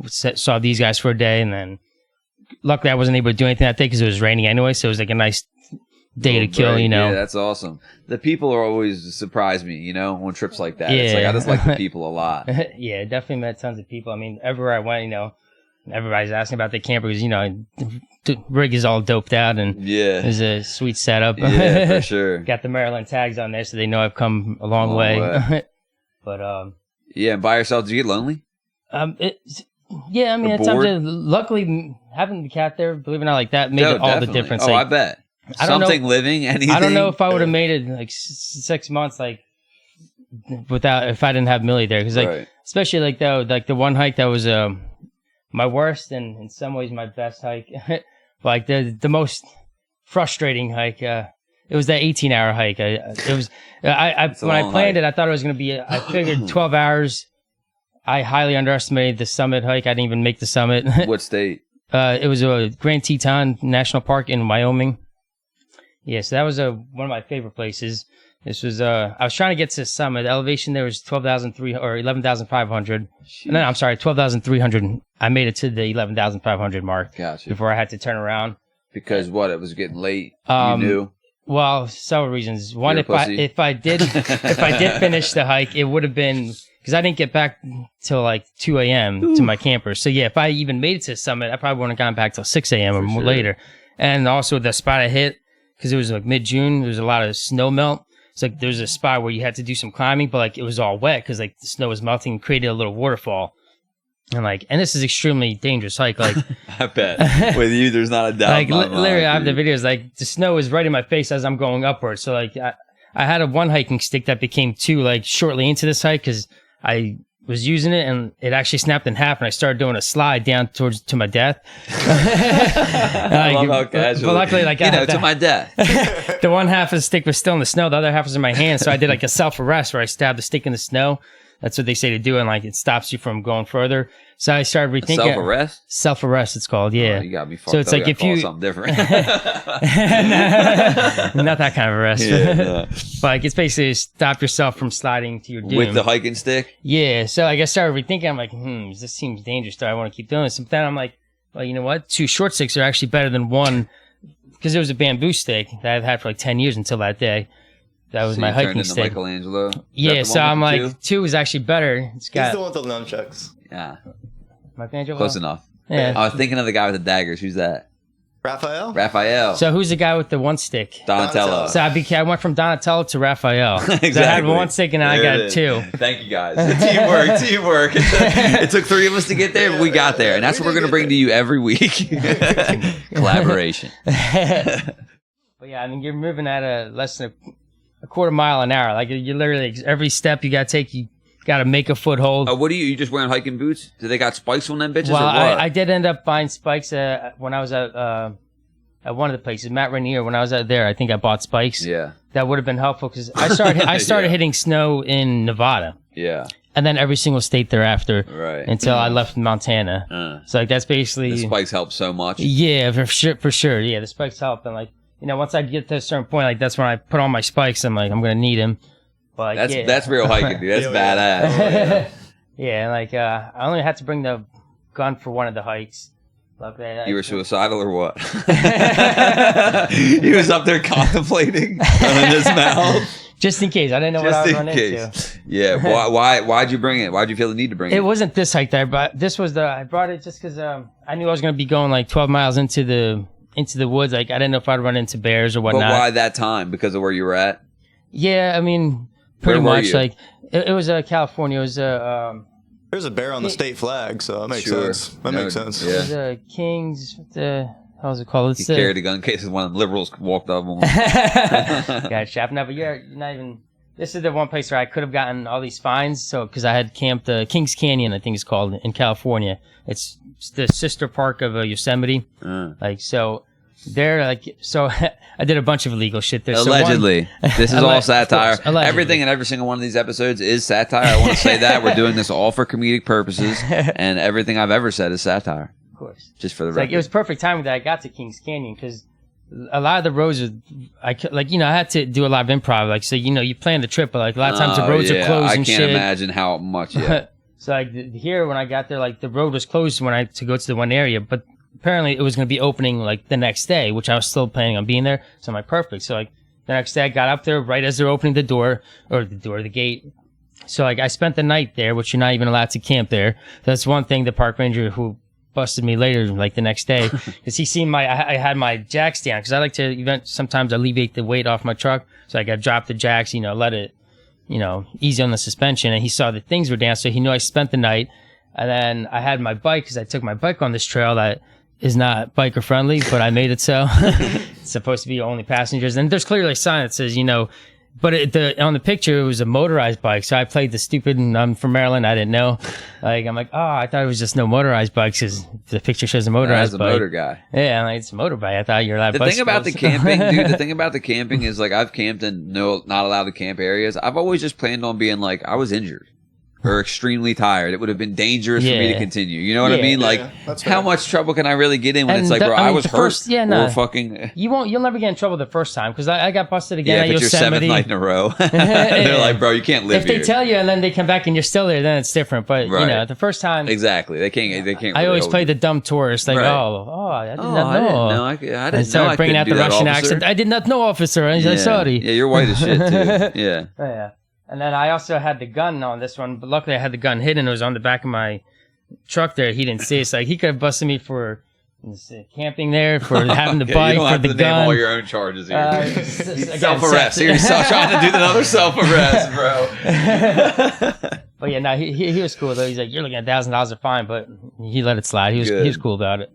saw these guys for a day, and then luckily I wasn't able to do anything that day because it was raining anyway. So it was like a nice day to kill. Yeah, that's awesome. The people are always surprise me, on trips like that. It's like I just like the people a lot. Yeah, definitely met tons of people. I mean, everywhere I went, everybody's asking about the camper because the rig is all doped out and there's a sweet setup. Yeah, for sure. Got the Maryland tags on there, so they know I've come a long way. But yeah, and by yourself, did you get lonely? Yeah, I mean, Or at times, bored? luckily having the cat there, believe it or not, like that made all the difference. Oh, like, I bet. I don't Something know, living, anything. I don't know if I would have made it like 6 months, like if I didn't have Millie there, because like especially like the one hike that was my worst and in some ways my best hike, like the most frustrating hike. It was that 18-hour hike. When I planned it, I thought it was going to be. I figured 12 hours. I highly underestimated the summit hike. I didn't even make the summit. What state? It was a Grand Teton National Park in Wyoming. Yeah, so that was one of my favorite places. This was I was trying to get to the summit. The elevation there was 12,300 or 11,500. No, I'm sorry, 12,300. I made it to the 11,500 mark. Gotcha. Before I had to turn around. Because what? It was getting late. You knew. Well, several reasons. One, if I did finish the hike, it would have been because I didn't get back till like 2 a.m. to my camper. So yeah, if I even made it to the summit, I probably wouldn't have gone back till 6 a.m. or more later. And also the spot I hit, because it was like mid-June, there was a lot of snow melt. It's like there was a spot where you had to do some climbing, but like it was all wet because like the snow was melting and created a little waterfall. And this is extremely dangerous hike. Like I bet with you, there's not a doubt. Like literally, I have the videos. Like the snow is right in my face as I'm going upwards. So like I had one hiking stick that became two like shortly into this hike because I was using it and it actually snapped in half and I started doing a slide down to my death. I love how casual. But luckily, like to my death. The one half of the stick was still in the snow. The other half was in my hand. So I did like a self-arrest where I stabbed the stick in the snow. That's what they say to do, and like it stops you from going further. So I started rethinking. Self-arrest? Self-arrest, it's called. Yeah. Oh, you got me fucked so it's up. like if you something different. Not that kind of arrest. Yeah. But like it's basically stop yourself from sliding to your doom With the hiking stick. Yeah. So like I started rethinking. I'm like, this seems dangerous. Do I want to keep doing this? And then I'm like, well, you know what? 2 short sticks are actually better than one because it was a bamboo stick that I've had for like 10 years until that day. That was my hiking stick. Michelangelo. Yeah, so I'm like, 2 is actually better. He's the one with the nunchucks. Yeah. Michelangelo? Close enough. Yeah. I was thinking of the guy with the daggers. Who's that? Raphael. So who's the guy with the one stick? Donatello. So I went from Donatello to Raphael. Exactly. So I had one stick and now I got 2. Thank you guys. Teamwork. It took 3 of us to get there, but we got there. And that's what we're going to bring to you every week. Collaboration. But yeah, I mean, you're moving at less than a quarter mile an hour. Like you literally every step you got to take, you got to make a foothold. What are you just wearing hiking boots? Do they got spikes on them bitches well, or what? I did end up buying spikes when I was at one of the places, Matt Rainier. When I was out there, I think I bought spikes. Yeah. That would have been helpful because I started hitting snow in Nevada. Yeah. And then every single state thereafter. Right. Until I left Montana. So like that's basically the spikes help so much. Yeah, for sure. Yeah, the spikes help. And like, you know, once I get to a certain point, like that's when I put on my spikes. I'm like, I'm gonna need them. But like, that's real hiking, dude. That's badass. Yeah, like I only had to bring the gun for one of the hikes. You were suicidal or what? He was up there contemplating on his mouth. Just in case. I didn't know what I was running into. Yeah. Why'd you bring it? Why'd you feel the need to bring it? It wasn't this hike that I brought. This was I brought it just because I knew I was gonna be going like 12 miles into the woods. Like I didn't know if I'd run into bears or whatnot. But why that time? Because of where you were at? Yeah, I mean, pretty much. Like it was California. It was there's a bear on the state flag, so that makes sense. That makes sense. Yeah. It was Kings. What the hell is it called? He carried a gun in case one of them liberals walked up on him. Got shot. No, but you're not even. This is the one place where I could have gotten all these fines. So because I had camped Kings Canyon, I think it's called, in California. It's the sister park of Yosemite. Like so. I did a bunch of illegal shit there. Allegedly. This is all satire. Everything in every single one of these episodes is satire. I want to say that. We're doing this all for comedic purposes, and everything I've ever said is satire. Of course. Just for the record. Like, it was perfect timing that I got to Kings Canyon, because a lot of the roads are, I had to do a lot of improv. Like, so, you plan the trip, but like a lot of times the roads are closed and shit. I can't imagine how much, So like here, when I got there, like the road was closed to go to the one area, but apparently it was going to be opening like the next day, which I was still planning on being there. So I'm like, perfect. So like the next day I got up there right as they're opening the gate. So like I spent the night there, which you're not even allowed to camp there. That's one thing the park ranger who busted me later, like the next day, because he seen I had my jacks down, because I like to sometimes alleviate the weight off my truck. So like I dropped the jacks, let it, easy on the suspension, and he saw that things were down, so he knew I spent the night. And then I had my bike, because I took my bike on this trail that is not biker friendly, but I made it so. It's supposed to be only passengers. And there's clearly a sign that says, But on the picture, it was a motorized bike. So I played the stupid, and I'm from Maryland. I didn't know. Like, I'm like, oh, I thought it was just no motorized bikes because the picture shows a motorized bike. As a motor guy. Yeah, I'm like, it's a motorbike. I thought you were allowed The thing about the camping, dude, the thing about the camping is, like, I've camped in not allowed to camp areas. I've always just planned on being like, I was injured. Or extremely tired. It would have been dangerous for me to continue. You know what I mean? Like, how much trouble can I really get in when it's like, bro, I was hurt. Or fucking. You'll never get in trouble the first time because I got busted again at Yosemite. Yeah, if it's your 7th night in a row. They're like, bro, you can't live here. If they tell you and then they come back and you're still there, then it's different. But, you know, the first time. Exactly. They can't. Really I always play the dumb tourist. Like, I did not know. I didn't know. I bringing out the Russian accent. I did not know, officer. I was like, sorry. Yeah, you're white as shit, too. Yeah. Yeah. And then I also had the gun on this one, but luckily I had the gun hidden. It was on the back of my truck there. He didn't see it. So he could have busted me for camping there, for having the bike, for the gun. Name all your own charges here. Self-arrest. You're trying to do another self-arrest, bro. But yeah, no, he was cool though. He's like, you're looking at $1,000 a fine, but he let it slide. He was cool about it.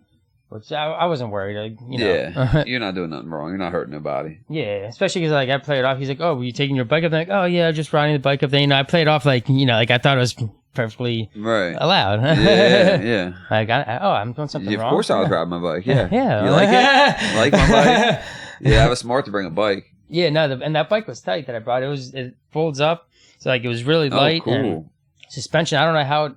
Which I wasn't worried. Like, you know. Yeah, you're not doing nothing wrong. You're not hurting nobody. Yeah, especially because like I played it off. He's like, "Oh, were you taking your bike up?" I'm like, "Oh yeah, just riding the bike up there." You know, I played off like like I thought it was perfectly allowed. Yeah. Like, I'm doing something wrong. Of course, I was riding my bike. Yeah. Yeah. You like it? You like my bike? Yeah, I was smart to bring a bike. Yeah, no, and that bike was tight that I brought. It folds up, so like it was really light. Oh, cool. And suspension. I don't know how it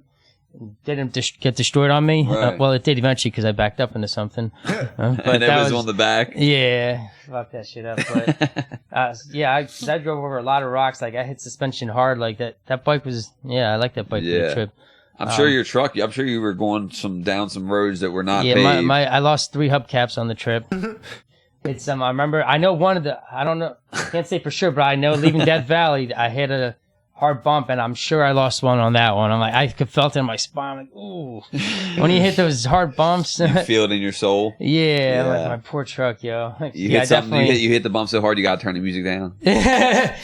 didn't get destroyed on me. Right. Well, it did eventually because I backed up into something. But and it was on the back. Yeah, fuck that shit up. But I drove over a lot of rocks. Like I hit suspension hard. Like that bike was. Yeah, I like that bike for the trip. I'm sure your truck. I'm sure you were going down some roads that were not paved. Yeah, I lost 3 hubcaps on the trip. It's I remember. I know one of the. I don't know. Can't say for sure, but I know leaving Death Valley, I hit a hard bump, and I'm sure I lost one on that one. I'm like, I felt it in my spine. I'm like, ooh. When you hit those hard bumps, you feel it in your soul. Yeah, like my poor truck, yo. You hit something. You hit the bump so hard, you gotta turn the music down. Well,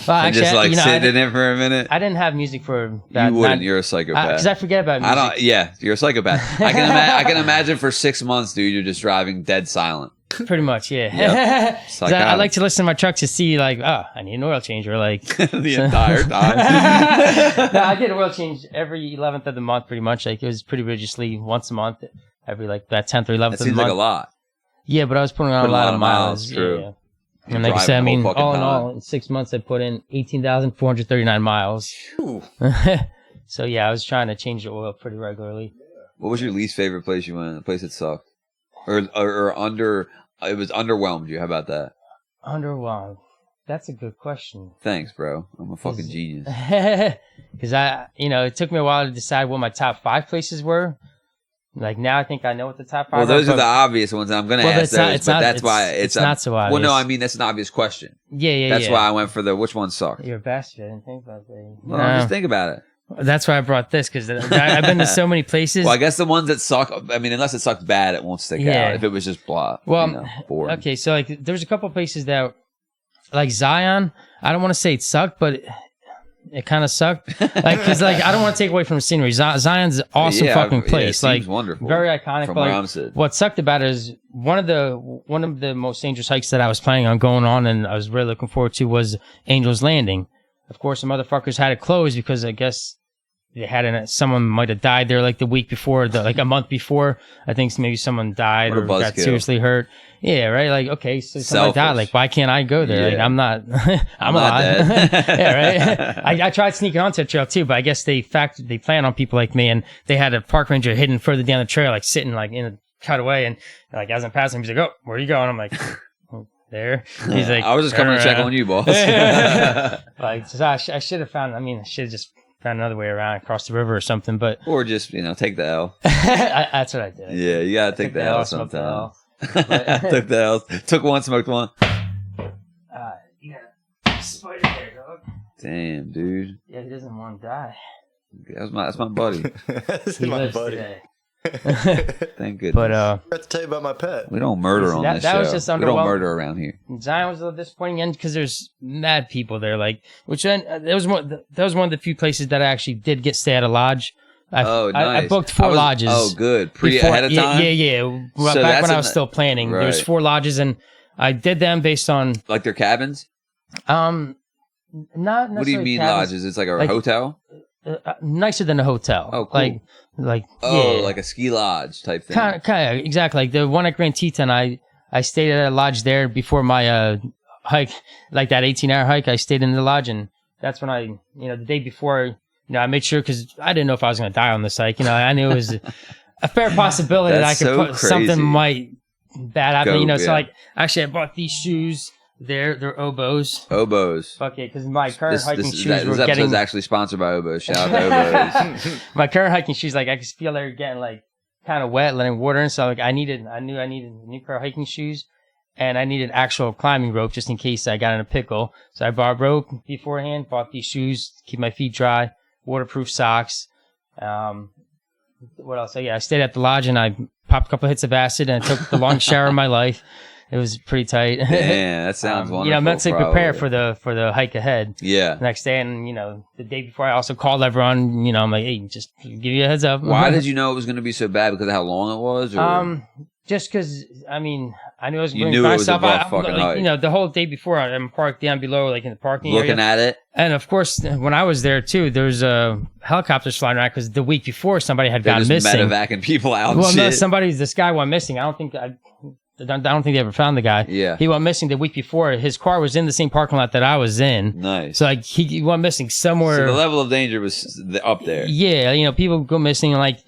actually, just sit in it for a minute. I didn't have music for. You wouldn't. You're a psychopath. Because I forget about music. I don't. Yeah, you're a psychopath. I can imagine for 6 months, dude, you're just driving dead silent. Pretty much, yeah. Yep. I like to listen to my truck to see, like, I need an oil change, or like the entire time. No, I get an oil change every 11th of the month, pretty much. Like it was pretty religiously once a month, every like that 10th or 11th of the month. That seems like a lot. Yeah, but I was putting on a lot of miles. True. Yeah. And like I said, I mean, all in all, in 6 months, I put in 18,439 miles. So yeah, I was trying to change the oil pretty regularly. What was your least favorite place you went? A place that sucked, or it was underwhelmed you? How about that? Underwhelmed. That's a good question. Thanks, bro. I'm a fucking genius. Because it took me a while to decide what my top 5 places were. Like now, I think I know what the top 5 are. Well, those are the obvious ones. I'm going to ask those, but that's why it's not so obvious. Well, no, I mean that's an obvious question. Yeah. That's why I went for which one sucked. You're a bastard. I didn't think about that. Well, just think about it. That's why I brought this, because I've been to so many places. Well, I guess the ones that suck, I mean, unless it sucked bad, it won't stick out. If it was just blah, boring. Okay, so like there's a couple places that, like Zion, I don't want to say it sucked, but it kind of sucked. Like, because like I don't want to take away from the scenery. Zion's an awesome fucking place. Yeah, it like seems wonderful. Very iconic. From but, where like, I'm sitting. what sucked about it is one of the most dangerous hikes that I was planning on going on, and I was really looking forward to, was Angel's Landing. Of course, the motherfuckers had it closed because I guess they had someone might have died there like the week before, like a month before. I think maybe someone died or got seriously hurt. Yeah, right. Like, okay, so someone died. Like, why can't I go there? Yeah. Like, I'm not. I'm alive. Yeah, right. I tried sneaking onto the trail too, but I guess they plan on people like me, and they had a park ranger hidden further down the trail, like sitting like in a cutaway, and like as I'm passing, he's like, "Oh, where are you going?" I'm like, there. He's like, I was just coming to check on you, boss. Like, so I should have found. I mean, I should have just found another way around, across the river or something. But or just take the L. That's what I did. Yeah, you gotta take the L sometimes. I took the L. Took one, smoked one. Yeah, spider there, dog. Damn, dude. Yeah, he doesn't want to die. That's my buddy. That's my buddy. Today. Thank goodness. But I have to tell you about my pet. We don't murder on this show. Was just we don't murder around here. Zion was a little disappointing end because there's mad people there. Like, which that was one of the few places that I actually did get stay at a lodge. Nice. I booked 4 lodges. Oh, good. Ahead of time? Yeah. Well, so back when I was still planning, there was 4 lodges, and I did them based on like their cabins. Not necessarily. What do you mean cabins, lodges? It's like a hotel? Nicer than a hotel. Oh, cool. Like like a ski lodge type thing. Kind of, exactly. Like the one at Grand Teton, I stayed at a lodge there before my hike, like that 18-hour hike. I stayed in the lodge, and that's when the day before, I made sure, because I didn't know if I was going to die on this hike. I knew it was a fair possibility that I could something might bad happen. So like, actually, I bought these shoes. They're Oboes. Okay, because my current hiking shoes were this getting... episode's actually sponsored by Oboes. Shout out to Oboes. My current hiking shoes, like, I could feel they're getting, like, kind of wet, letting water in. So, like, I knew I needed a new pair of hiking shoes, and I needed actual climbing rope just in case I got in a pickle. So I bought rope beforehand, bought these shoes to keep my feet dry, waterproof socks. What else? So, yeah, I stayed at the lodge, and I popped a couple hits of acid, and I took the longest shower of my life. It was pretty tight. Yeah, that sounds wonderful. Mentally prepare for the hike ahead. Yeah. Next day, and the day before, I also called everyone. I'm like, hey, just give you a heads up. Why did you know it was going to be so bad? Because of how long it was? Or? Just because I knew I was you going knew by it was myself. a rough fucking hike. The whole day before, I'm parked down below, like in the parking area, looking at it. And of course, when I was there too, there was helicopters flying around because the week before somebody had gone missing. Medevacing people out. Well, no, this guy went missing. I don't think they ever found the guy. Yeah. He went missing the week before. His car was in the same parking lot that I was in. Nice. So like he went missing somewhere. So the level of danger was up there. Yeah, people go missing, and like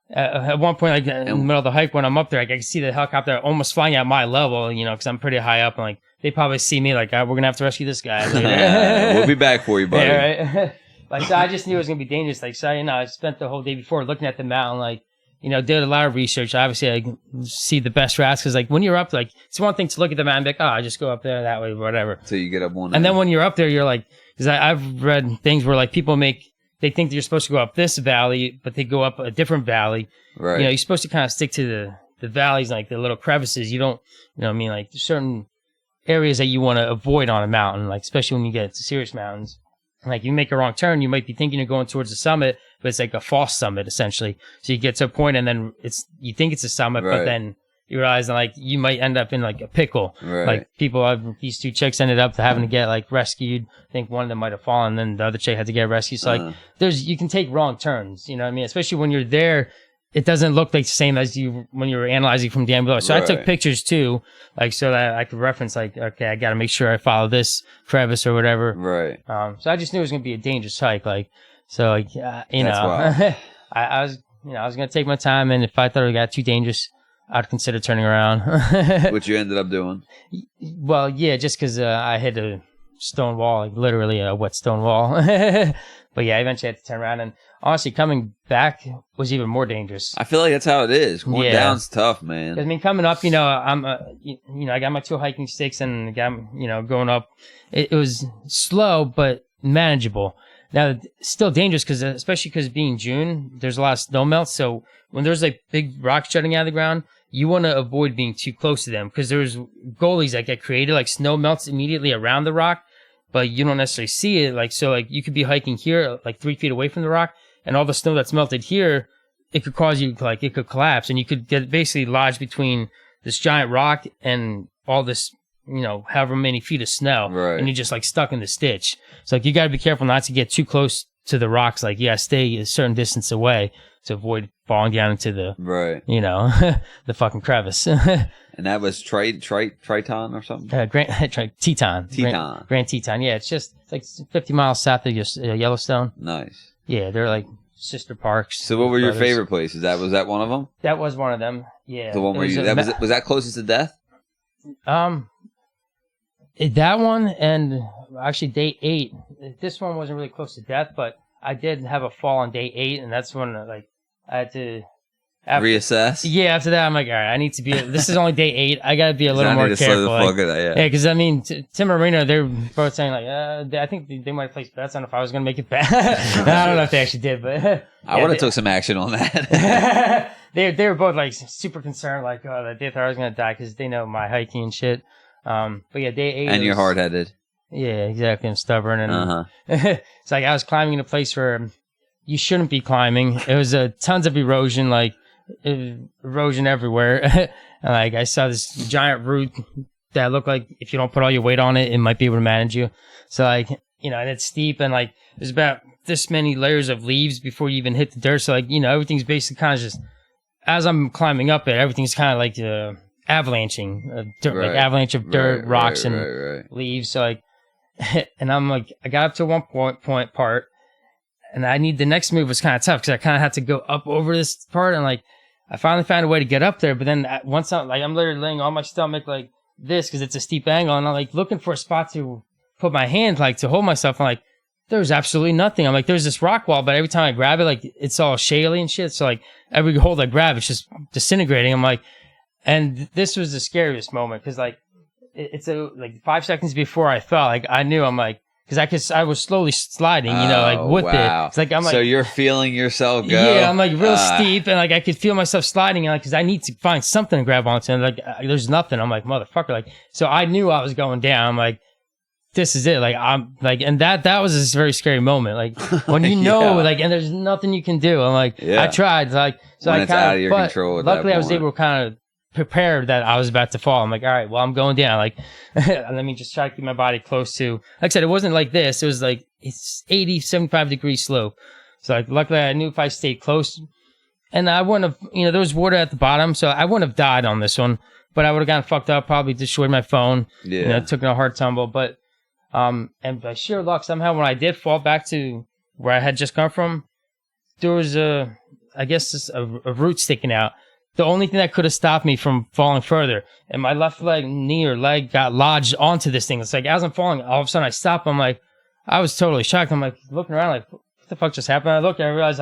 at one point, like in the middle of the hike when I'm up there, I can see the helicopter almost flying at my level, because I'm pretty high up, and like they probably see me like, we're gonna have to rescue this guy later. We'll be back for you, buddy. Yeah, right? Like, so I just knew it was gonna be dangerous. Like, so I spent the whole day before looking at the mountain, like, did a lot of research. Obviously, I see the best routes because, like, when you're up, like, it's one thing to look at the mountain and be like, I just go up there that way, whatever. So you get up one. And then when you're up there, you're like, because I've read things where like people they think that you're supposed to go up this valley, but they go up a different valley. Right. You're supposed to kind of stick to the valleys, like the little crevices. You don't, like certain areas that you want to avoid on a mountain, like especially when you get to serious mountains. Like you make a wrong turn, you might be thinking you're going towards the summit, but it's like a false summit essentially. So you get to a point and then you think it's a summit, but then you realize that like you might end up in like a pickle. Right. Like these two chicks ended up having to get like rescued. I think one of them might have fallen, then the other chick had to get rescued. So like you can take wrong turns, you know what I mean? Especially when you're there, it doesn't look like the same as when you were analyzing from down below. So I took pictures too, like so that I could reference like, okay, I got to make sure I follow this crevice or whatever. Right. So I just knew it was going to be a dangerous hike. Like, so like, That's I was going to take my time, and if I thought it got too dangerous, I'd consider turning around. Which you ended up doing. Well, yeah, just because I hit a stone wall, like literally a wet stone wall. But yeah, I eventually had to turn around, and honestly, coming back was even more dangerous. I feel like that's how it is. Going down's tough, man. I mean, coming up, I'm, I got my 2 hiking sticks, and got, going up. It was slow but manageable. Now, still dangerous especially because being June, there's a lot of snow melt. So when there's like big rocks jutting out of the ground, you want to avoid being too close to them because there's gullies that get created. Like snow melts immediately around the rock, but you don't necessarily see it. Like, so like you could be hiking here, like 3 feet away from the rock, and all the snow that's melted here, it could cause you, like, it could collapse, and you could get basically lodged between this giant rock and all this, however many feet of snow, and you're just like stuck in the stitch. So like you got to be careful not to get too close to the rocks. Like, stay a certain distance away to avoid falling down into the, the fucking crevice. And that was Triton or something? Teton. Grand Teton. Yeah, it's like 50 miles south of Yellowstone. Nice. Yeah, they're like sister parks. So what were your favorite places? Was that one of them? That was one of them. Yeah. The one where was that closest to death? That one, and actually day 8. This one wasn't really close to death, but I did have a fall on day 8, and that's when I had to reassess. Yeah, after that I'm like, all right, I need to be. This is only day 8. I got to be a little more careful. Because I mean, Tim Marino, they're both saying like, I think they might have placed bets on if I was going to make it back. I don't know if they actually did, but I would have took some action on that. They were both like super concerned, like, they thought I was going to die because they know my hiking and shit. But yeah, day 8. And you're hard-headed. Yeah, exactly. I'm stubborn, and it's like I was climbing in a place where you shouldn't be climbing. It was tons of erosion, like erosion everywhere. And like I saw this giant root that looked like if you don't put all your weight on it, it might be able to manage you. So like and it's steep, and like there's about this many layers of leaves before you even hit the dirt. So like, everything's basically kind of just, as I'm climbing up it, everything's kind of like avalanching, like avalanche of dirt, rocks, and leaves. So like, and I'm like, I got up to one point part, and the next move was kind of tough because I kind of had to go up over this part, and like, I finally found a way to get up there. But then once I'm literally laying on my stomach like this because it's a steep angle, and I'm like looking for a spot to put my hand like to hold myself. I'm like, there's absolutely nothing. I'm like, there's this rock wall, but every time I grab it, like it's all shaly and shit. So like every hold I grab, it's just disintegrating. I'm like, and this was the scariest moment because like it's like 5 seconds before I fell, like I knew, I'm like, because I was slowly sliding, like with it. It's like I'm like, so you're feeling yourself go. Yeah, I'm like real steep, and like I could feel myself sliding, and like because I need to find something to grab onto, and like there's nothing. I'm like, motherfucker, like so I knew I was going down. I'm like, this is it. Like I'm like, and that was this very scary moment. Like when like, and there's nothing you can do. I'm like, I tried, like so when I it's out of your control. Luckily, I was able to kind of prepared that I was about to fall. I'm like, all right, well, I'm going down. Like, let me just try to keep my body close to, like I said, it wasn't like this. It was like, it's 80, 75 degree slope. So like, luckily I knew if I stayed close and I wouldn't have, there was water at the bottom. So I wouldn't have died on this one, but I would have gotten fucked up, probably destroyed my phone. Yeah. Took a hard tumble. But, and by sheer luck, somehow when I did fall back to where I had just come from, there was a root sticking out. The only thing that could have stopped me from falling further, and my left knee or leg got lodged onto this thing. It's like as I'm falling, all of a sudden I stop. I'm like, I was totally shocked. I'm like looking around, like, what the fuck just happened? I look and I realize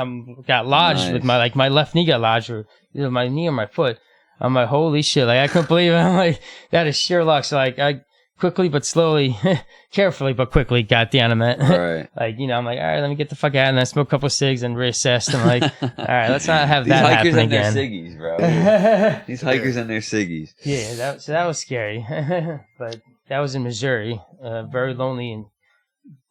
got lodged with my left knee got lodged, or either my knee or my foot. I'm like, holy shit! Like I couldn't believe it. I'm like, that is sheer luck. So like I quickly but slowly, carefully but quickly got down on that. Right. Like, I'm like, all right, let me get the fuck out. And I smoke a couple of cigs and reassess. I'm like, all right, let's not have that happen again. These hikers and their ciggies, bro. These hikers and their ciggies. Yeah, so that was scary. But that was in Missouri. Very lonely. And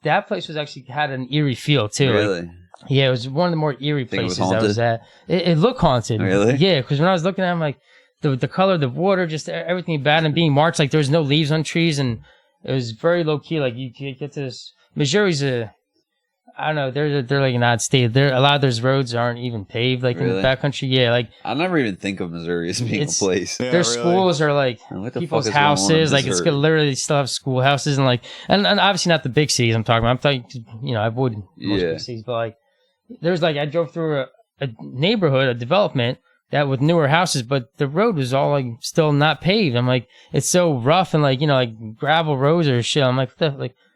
that place had an eerie feel, too. Really? Like, yeah, it was one of the more eerie places I was at. It looked haunted. Really? Yeah, because when I was looking at it, I'm like, the color of the water, just everything bad, and being March, like there was no leaves on trees, and it was very low key. Like you get to this. Missouri's I don't know. They're like an odd state. A lot of those roads aren't even paved, like in the backcountry. Yeah, like I never even think of Missouri as being a place. Yeah, their schools are like people's houses. Like it's gonna literally still have schoolhouses and like and obviously not the big cities I'm talking about. I'm talking, I avoid most big cities, but like there's like I drove through a neighborhood, a development. That with newer houses, but the road was all like still not paved. I'm like, it's so rough and like like gravel roads or shit. I'm like,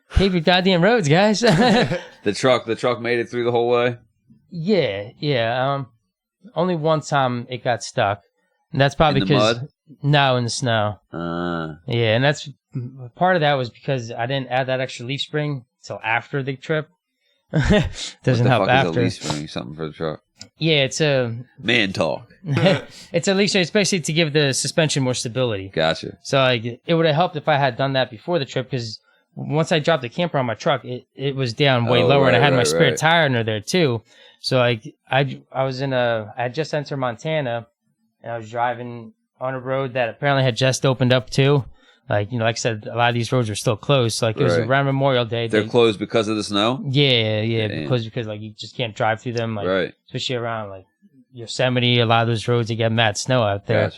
pave your goddamn roads, guys. The truck made it through the whole way. Yeah. Only one time it got stuck, and that's probably because in the snow. Yeah, and that's part of that was because I didn't add that extra leaf spring till after the trip. Doesn't help after. Is a leaf spring? Something for the truck. Yeah, it's a man talk. It's a leaf spring. It's basically to give the suspension more stability. Gotcha. So like, it would have helped if I had done that before the trip because once I dropped the camper on my truck, it was down way lower, and I had my spare tire under there too. So like, I had just entered Montana, and I was driving on a road that apparently had just opened up too. Like, like I said, a lot of these roads are still closed. So, like, it was around Memorial Day. They're closed because of the snow? Yeah. Because, like, you just can't drive through them. Like, especially around, like, Yosemite, a lot of those roads, you get mad snow out there.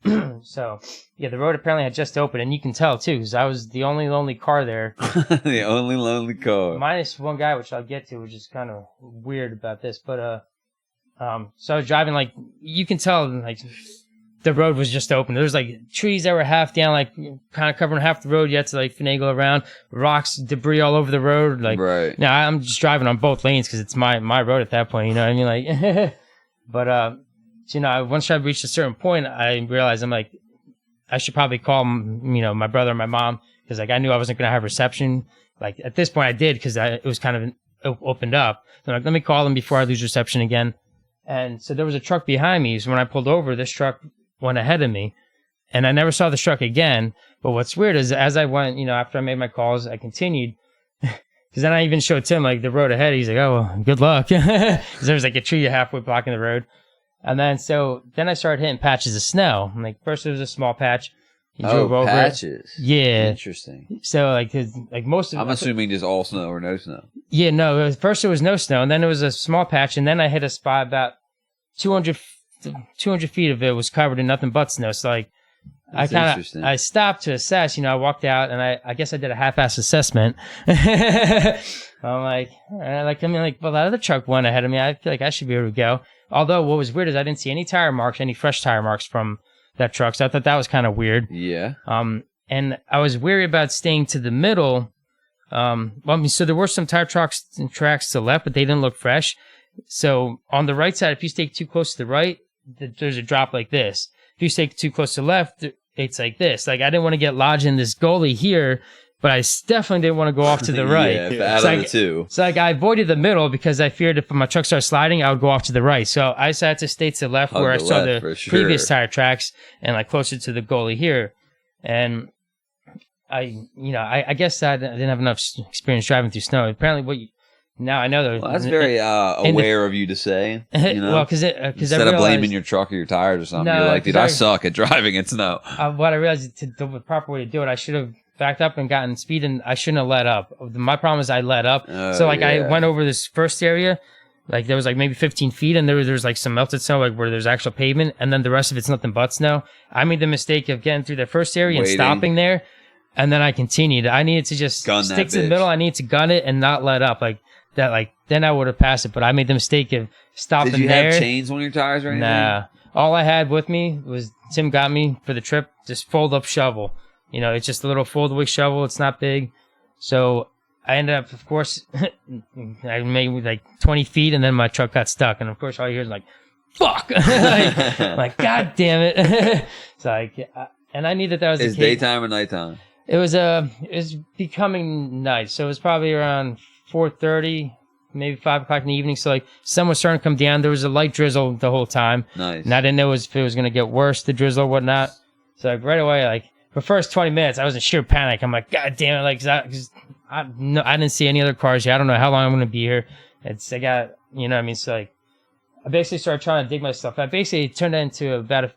Gotcha. So, yeah, the road apparently had just opened. And you can tell, too, because I was the only lonely car there. The only lonely car. Minus one guy, which I'll get to, which is kind of weird about this. But, so I was driving, like, you can tell, like... The road was just open. There was like trees that were half down, like kind of covering half the road. You had to like finagle around, rocks, debris all over the road. Like, now I'm just driving on both lanes because it's my road at that point. You know what I mean? Like, but once I reached a certain point, I realized I'm like, I should probably call my brother and my mom because like I knew I wasn't gonna have reception. Like at this point, I did because it was kind of opened up. So I'm like, let me call them before I lose reception again. And so there was a truck behind me. So when I pulled over, this truck went ahead of me, and I never saw the truck again. But what's weird is as I went, after I made my calls, I continued because then I even showed Tim like the road ahead. He's like, "Oh, well, good luck," because there was like a tree halfway blocking the road. And then I started hitting patches of snow. And, like first it was a small patch, He drove over patches. it. Yeah. Interesting. So like most of I'm assuming just all snow or no snow. Yeah, no. First it was no snow, and then it was a small patch, and then I hit a spot about 200 feet of it was covered in nothing but snow. So like I stopped to assess. I walked out, and I guess I did a half-ass assessment. I'm like, well, that other truck went ahead of me. I feel like I should be able to go. Although what was weird is I didn't see any fresh tire marks from that truck. So I thought that was kind of weird. Yeah. And I was weary about staying to the middle. So there were some tire tracks to the left, but they didn't look fresh. So on the right side, if you stay too close to the right, there's a drop like this. If you stay too close to the left, it's like this. Like I didn't want to get lodged in this gully here, but I definitely didn't want to go off to the right. Out of the two. So I avoided the middle because I feared if my truck started sliding, I would go off to the right. So I decided to stay to the left where I saw the previous tire tracks and like closer to the gully here. And I guess I didn't have enough experience driving through snow. Apparently now I know that. Well, that's very aware of you to say. Well, because instead of blaming your truck or your tires or something, you're like, dude, I suck at driving in snow. What I realized the proper way to do it, I should have backed up and gotten speed, and I shouldn't have let up. My problem is I let up. I went over this first area, like there was like maybe 15 feet, and there was like some melted snow, like where there's actual pavement, and then the rest of it's nothing but snow. I made the mistake of getting through the first area and stopping there, and then I continued. I needed to just stick to the middle. I needed to gun it and not let up, like that. Like then I would have passed it, but I made the mistake of stopping there. Did you have chains on your tires or anything? Nah. All I had with me was Tim got me for the trip, just fold up shovel. It's just a little fold-away shovel. It's not big. So I ended up, of course, I made like 20 feet, and then my truck got stuck. And, of course, all you hear is like, fuck! like, God damn it. It's like, and I knew that was the case. Is daytime or nighttime? It was becoming night. So it was probably around 4:30, maybe 5 o'clock in the evening. So, like, sun was starting to come down. There was a light drizzle the whole time. Nice. And I didn't know if it was going to get worse, the drizzle or whatnot. So, like, right away, like, the first 20 minutes, I was in sheer panic. I'm like, God damn it. Like, cause I didn't see any other cars here. I don't know how long I'm going to be here. I got, what I mean? So, like, I basically started trying to dig myself out. Basically, it turned into about a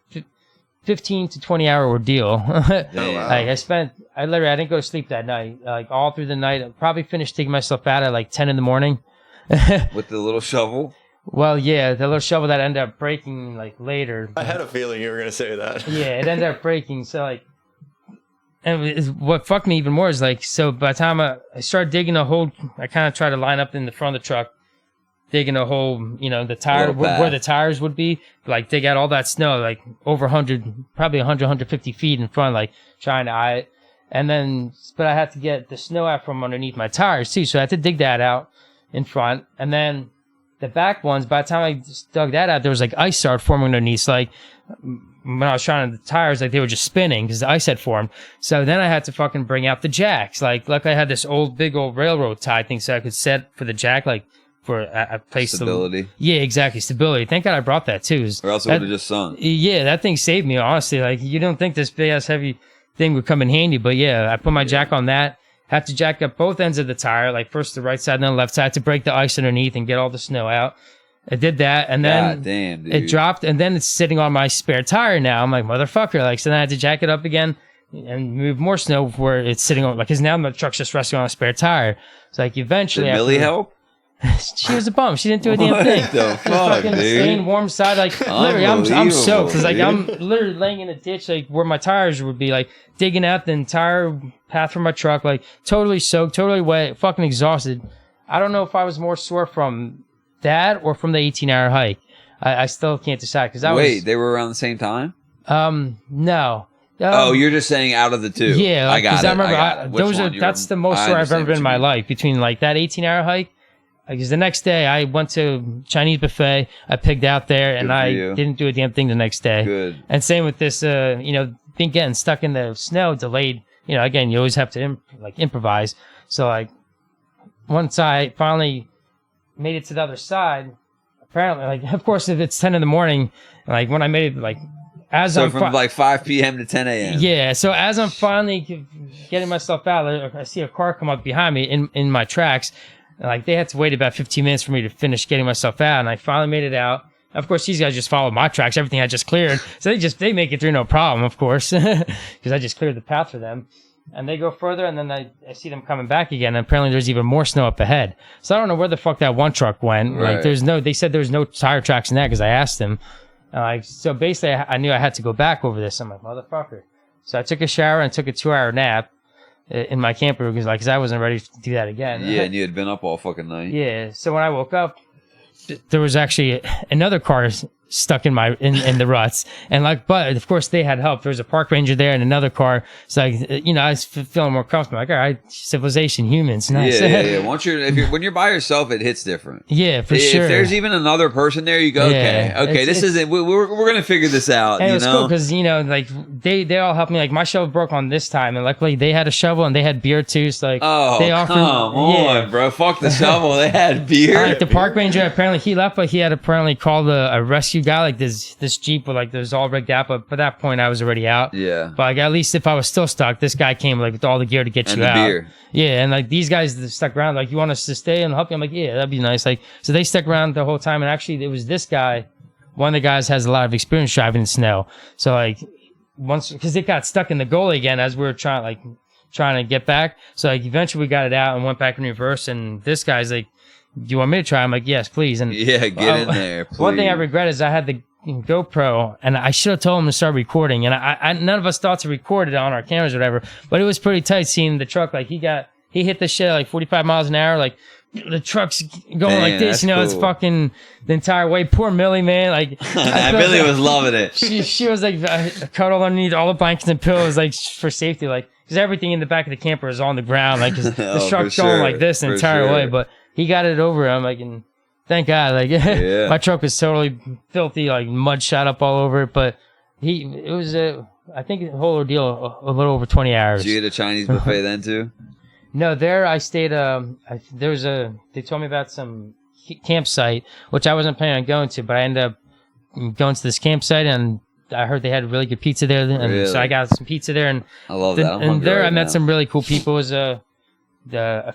15 to 20 hour ordeal. Like, I didn't go to sleep that night. Like, all through the night. I probably finished digging myself out at like 10 in the morning. With the little shovel? Well, yeah, the little shovel that ended up breaking, like, later. I had a feeling you were going to say that. Yeah, it ended up breaking. So, like, and what fucked me even more is like, so by the time I started digging a hole, I kind of tried to line up in the front of the truck, digging a hole, the tire, where the tires would be, like dig out all that snow, like over 100, probably 100, 150 feet in front, like trying to eye it. And then, but I had to get the snow out from underneath my tires too. So I had to dig that out in front. And then the back ones, by the time I dug that out, there was like ice started forming underneath. So like, when I was trying the tires, like they were just spinning because the ice had formed. So then I had to fucking bring out the jacks. Like, luckily I had this big old railroad tie thing, so I could set for the jack, like for a place. Stability. Yeah, exactly, stability. Thank God I brought that too. Or else it would have just sunk. Yeah, that thing saved me. Honestly, like you don't think this big ass heavy thing would come in handy, but yeah, I put my jack on that. Had to jack up both ends of the tire, like first the right side and then the left side, to break the ice underneath and get all the snow out. I did that, and then it dropped, and then it's sitting on my spare tire now. I'm like, motherfucker. Like, so then I had to jack it up again and move more snow where it's sitting on, like, because now my truck's just resting on a spare tire. So, like, eventually. Did Millie help? She was a bum. She didn't do a damn thing. What the fuck, fucking dude? staying warm side, like, literally, I'm soaked. Because, like, I'm literally laying in a ditch, like, where my tires would be, like, digging out the entire path for my truck, like, totally soaked, totally wet, fucking exhausted. I don't know if I was more sore from that or from the 18-hour hike. I still can't decide because they were around the same time? No. You're just saying out of the two. Yeah, I got it. I remember that's the most sore I've ever been in my life, between like that 18-hour hike. Because the next day I went to Chinese buffet, I pigged out there, and I didn't do a damn thing the next day. Good. And same with this, being getting stuck in the snow, delayed. Again, you always have to improvise. So like, once I finally made it to the other side, apparently, like, of course, if it's 10 in the morning, like when I made it, like, from like 5 p.m. to 10 a.m. Yeah, so as I'm finally getting myself out, I see a car come up behind me in my tracks. Like, they had to wait about 15 minutes for me to finish getting myself out, and I finally made it out. Of course, these guys just followed my tracks. Everything I just cleared. So they make it through no problem, of course, because I just cleared the path for them. And they go further, and then I see them coming back again. And apparently, there's even more snow up ahead. So I don't know where the fuck that one truck went. Right. Like, they said there's no tire tracks in that because I asked them. So basically, I knew I had to go back over this. I'm like, motherfucker. So I took a shower and took a 2-hour nap in my camper because I wasn't ready to do that again. Yeah, and you had been up all fucking night. Yeah. So when I woke up, there was actually another car stuck in the ruts, and but of course they had help. There was a park ranger there and another car. So I was feeling more comfortable. Like, all right, civilization, humans, nice. Yeah. When you're by yourself, it hits different. Yeah, for sure. If there's even another person there, you go, okay, this isn't. We're gonna figure this out. And it was cool because they all helped me. Like my shovel broke on this time, and luckily they had a shovel and they had beer too. So they offered, come on, bro, fuck the shovel. They had beer. Like the park ranger, apparently he left, but he had apparently called a rescue guy, like this Jeep with there's all rigged out, but by that point I was already out. Yeah. But at least if I was still stuck, this guy came with all the gear to get and you the out. Beer. Yeah, and these guys that stuck around, you want us to stay and help you? I'm like, yeah, that'd be nice. So they stuck around the whole time, and actually it was this guy. One of the guys has a lot of experience driving in snow. So once, because it got stuck in the gully again as we were trying to get back. So eventually we got it out and went back in reverse, and this guy's like, do you want me to try? I'm like, yes, please. And yeah, get in there, please. One thing I regret is I had the GoPro, and I should have told him to start recording. And I none of us thought to record it on our cameras or whatever. But it was pretty tight seeing the truck. He hit the shit 45 miles an hour. The truck's going like this, cool. It's fucking the entire way. Poor Millie, man. Millie was loving it. She was cuddled underneath all the blankets and pillows, for safety, because everything in the back of the camper is on the ground, because the truck's going like this the entire way. But he got it over. I'm and thank God. My truck was totally filthy, mud shot up all over it. But it was I think the whole ordeal a little over 20 hours. Did you get a Chinese buffet then too? No, there I stayed. They told me about some campsite, which I wasn't planning on going to, but I ended up going to this campsite, and I heard they had really good pizza there, and really? So I got some pizza there, and I love that. And there I met some really cool people. It was a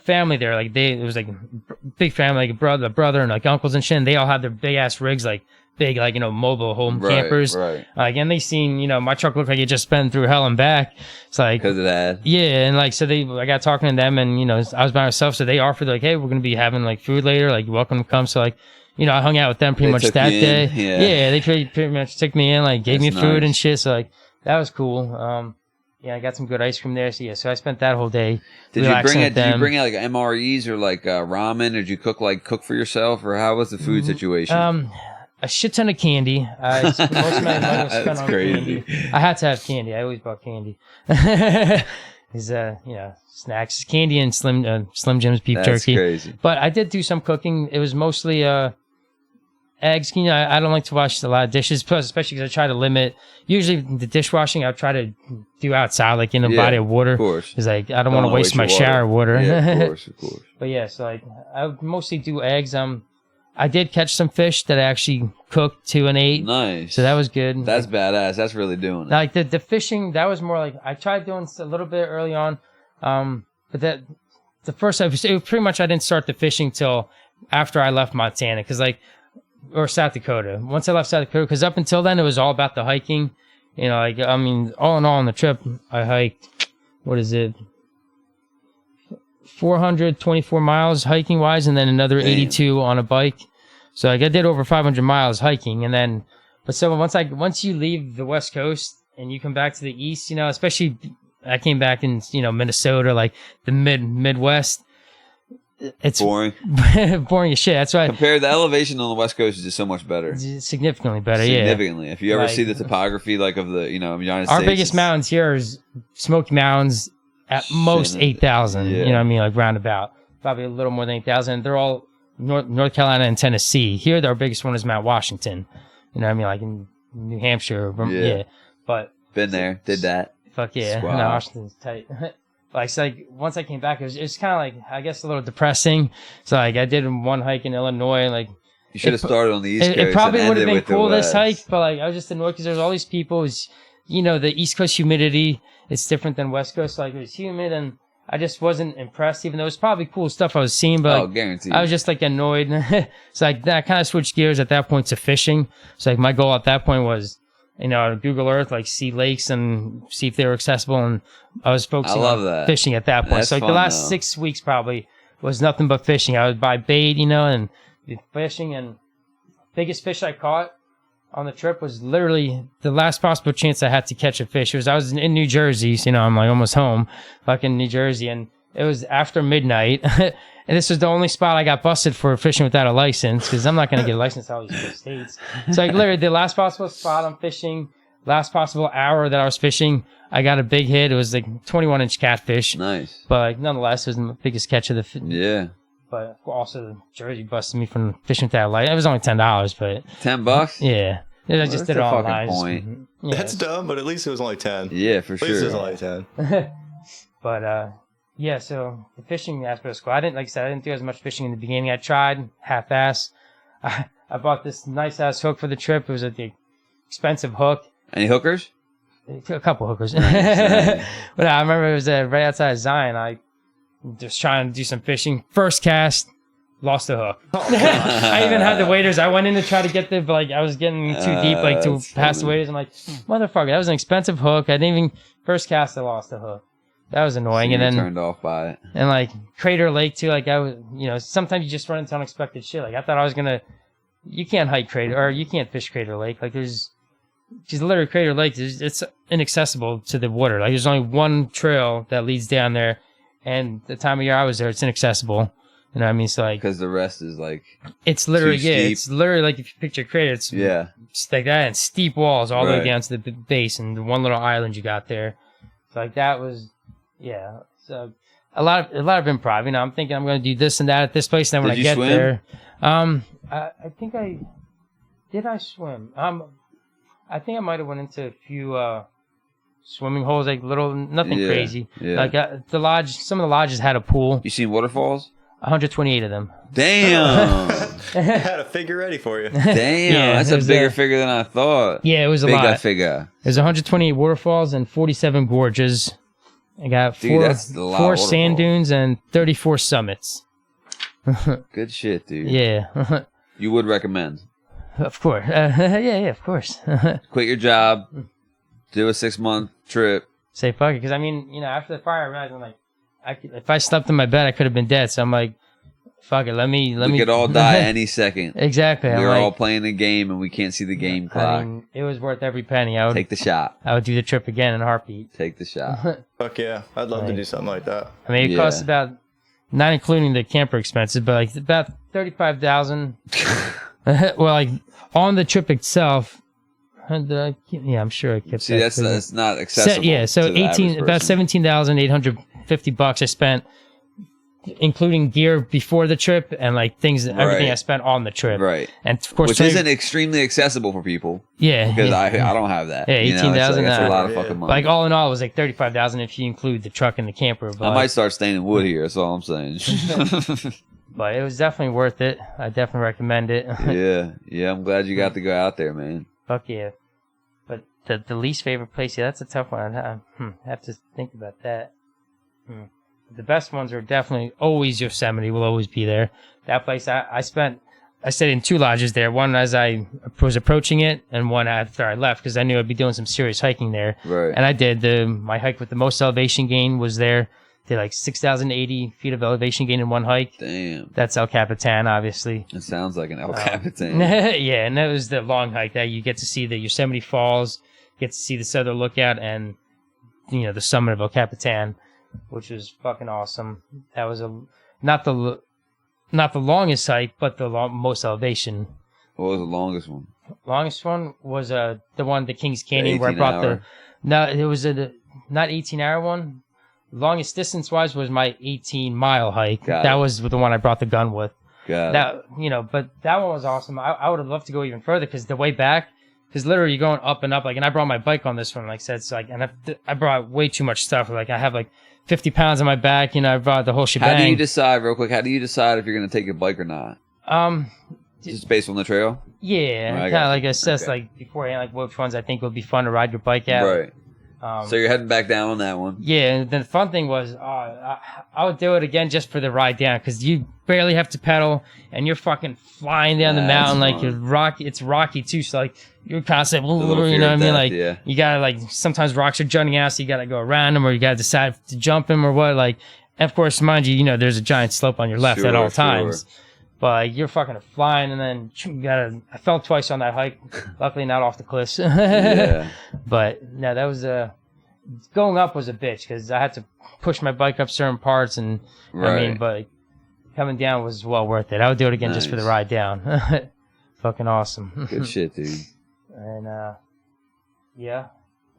family there, it was big family, a brother and uncles and shit. And they all had their big ass rigs, big, mobile home campers. Right. And they seen, my truck looked like it just sped through hell and back. It's because of that. Yeah, and so I got talking to them, and I was by myself, so they offered hey, we're gonna be having food later, you're welcome to come. So I hung out with them pretty much that day. Yeah, they pretty much took me in, gave me food and shit. So that was cool. Yeah, I got some good ice cream there. So I spent that whole day. Did you bring out MREs or ramen? Or did you cook for yourself, or how was the food situation? A shit ton of candy. Most of my money was spent on crazy. candy. I had to have candy. I always bought candy. Snacks, candy, and Slim Jim's beef jerky. Crazy. But I did do some cooking. It was mostly eggs. I don't like to wash a lot of dishes, plus especially because I try to limit. Usually the dishwashing I try to do outside, in a body of water. Of course. Because I don't want to waste my shower water. Yeah, of course. But yeah, so I would mostly do eggs. I did catch some fish that I actually cooked too and ate. Nice. So that was good. That's badass. That's really doing it. The fishing, that was more I tried doing a little bit early on, but the first it was pretty much I didn't start the fishing till after I left Montana, or South Dakota. Once I left South Dakota, because up until then it was all about the hiking. All in all on the trip, I hiked, 424 miles hiking wise, and then another 82 on a bike. So I did over 500 miles hiking, and then, once you leave the West Coast and you come back to the East, especially I came back in Minnesota, the Midwest. It's boring. Boring as shit. That's why. Compared, the elevation on the West Coast is just so much better. Significantly better, Significantly. If you ever see the topography of the United States. Our biggest mountains here is Smoky Mountains, at most 8,000. Yeah. You know what I mean? Roundabout. Probably a little more than 8,000. They're all North Carolina and Tennessee. Here, our biggest one is Mount Washington. You know what I mean? In New Hampshire. Yeah. But. Been there. Did that. Fuck yeah. Squad. No, Washington's tight. Once I came back, it was kind of I guess a little depressing. So I did one hike in Illinois, you should have started on the East Coast. It probably would have been cool this hike, but I was just annoyed because there was all these people. It was, the East Coast humidity. It's different than West Coast. It was humid, and I just wasn't impressed, even though it was probably cool stuff I was seeing, but like, guaranteed. I was just like annoyed. So like I kind of switched gears at that point to fishing. So like my goal at that point was, Google Earth, like see lakes and see if they were accessible, and I was focusing on fishing at that point. That's so like fun, the last though. 6 weeks probably was nothing but fishing. I would buy bait, and be fishing, and biggest fish I caught on the trip was literally the last possible chance I had to catch a fish. I was in New Jersey, so I'm like almost home, fucking New Jersey, and it was after midnight. And this was the only spot I got busted for fishing without a license, because I'm not going to get a license to all these states. So like literally the last possible spot I'm fishing, last possible hour that I was fishing, I got a big hit. It was like 21-inch catfish. Nice. But like, nonetheless, it was the biggest catch of the Yeah. But also Jersey busted me from fishing without a license. It was only $10, but $10? yeah. I just did it That's a online. fucking point. Yeah. That's dumb, but at least it was only 10. Yeah, for At least it was sure. only 10. But yeah, so the fishing aspect was cool. I didn't do as much fishing in the beginning. I tried half-ass. I bought this nice-ass hook for the trip. It was the expensive hook. Any hookers? A couple hookers. Nice. But I remember it was right outside Zion. I was trying to do some fishing. First cast, lost the hook. I even had the waders. I went in to try to get but like I was getting too deep, like to pass the waders. I'm like, motherfucker, that was an expensive hook. I didn't even first cast. I lost the hook. That was annoying. So and then turned off by it. And like Crater Lake too. Like I was, sometimes you just run into unexpected shit. Like I thought I was gonna. You can't hike Crater, or you can't fish Crater Lake. Like there's literally Crater Lake. It's inaccessible to the water. Like there's only one trail that leads down there, and the time of year I was there, it's inaccessible. You know what I mean? So like, because the rest is like it's literally too steep. it's literally like if you picture Crater, it's like that, and steep walls all the way down to the base, and the one little island you got there. So like that was, yeah. So a lot of improv. I'm thinking I'm going to do this and that at this place, and then when I get there, I think I swim. I think I might have went into a few swimming holes, like nothing crazy. Yeah. Like the lodge, some of the lodges had a pool. You seen waterfalls? 128 of them. Damn. I had a figure ready for you. Damn, Yeah, that's a bigger figure than I thought. Yeah, it was a lot. Figure. There's 128 waterfalls and 47 gorges. I got four sand dunes and 34 summits. Good shit, dude. Yeah. You would recommend? Of course. Yeah, of course. Quit your job, do a 6-month trip. Say fuck it, because after the fire, I realized I'm like, if I slept in my bed, I could have been dead. So I'm like, fuck it, let me. We could all die any second. Exactly. We're all playing a game and we can't see the game clock. It was worth every penny. I would take the shot. I would do the trip again in a heartbeat. Take the shot. Fuck yeah, I'd love to do something like that. I mean, it costs about, not including the camper expenses, but like about $35,000. Well, like on the trip itself. I'm sure I kept. See, that's not accessible. So about $17,850 I spent, including gear before the trip and like everything I spent on the trip. Right. And of course, which isn't extremely accessible for people. Yeah. Because I don't have that. Yeah, 18,000. That's a lot of fucking money. Like all in all, it was like 35,000 if you include the truck and the camper. But I might start staying in wood here. That's all I'm saying. But it was definitely worth it. I definitely recommend it. Yeah. I'm glad you got to go out there, man. Fuck yeah. But the least favorite place, that's a tough one. I have to think about that. The best ones are definitely always Yosemite. Will always be there. That place I stayed in 2 lodges there. One as I was approaching it, and one after I left because I knew I'd be doing some serious hiking there. Right. And I did my hike with the most elevation gain was there. Did like 6,080 feet of elevation gain in one hike. Damn. That's El Capitan, obviously. It sounds like an El Capitan. Yeah, and that was the long hike that you get to see the Yosemite Falls, get to see the Southern Lookout, and the summit of El Capitan, which was fucking awesome. That was not the longest hike, but the most elevation. What was the longest one? Longest one was the Kings Canyon, where I 18 brought it was not 18-hour one. Longest distance wise was my 18-mile hike. That was the one I brought the gun with. But that one was awesome. I would have loved to go even further because the way back, because literally you're going up and up. Like, and I brought my bike on this one, like I said. So I brought way too much stuff. Like I have like 50 pounds on my back. I brought the whole shebang. How do you decide, real quick? How do you decide if you're going to take your bike or not? Just based on the trail. Yeah, kind of like assess like beforehand, like which ones I think would be fun to ride your bike at. Right. So you're heading back down on that one. Yeah, and the fun thing was, I would do it again just for the ride down because you barely have to pedal and you're fucking flying down the mountain like you're rocky. It's rocky too, so like you're constantly, you know what I mean? Like you gotta like sometimes rocks are jutting out, so you gotta go around them or you gotta decide to jump them or what. Like, and of course, mind you, there's a giant slope on your left at all times. But like, you're fucking flying, and then you I fell twice on that hike. Luckily, not off the cliffs. Yeah. But no, that was going up was a bitch because I had to push my bike up certain parts, and I mean, but coming down was well worth it. I would do it again just for the ride down. Fucking awesome. Good shit, dude. And yeah.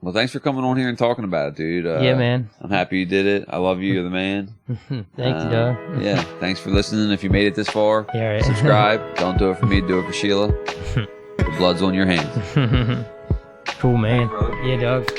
Well, thanks for coming on here and talking about it, dude. Yeah, man. I'm happy you did it. I love you. You're the man. Thank you, Doug. Yeah. Thanks for listening. If you made it this far, right. subscribe. Don't do it for me. Do it for Sheila. The blood's on your hands. Cool, man. Yeah, Doug.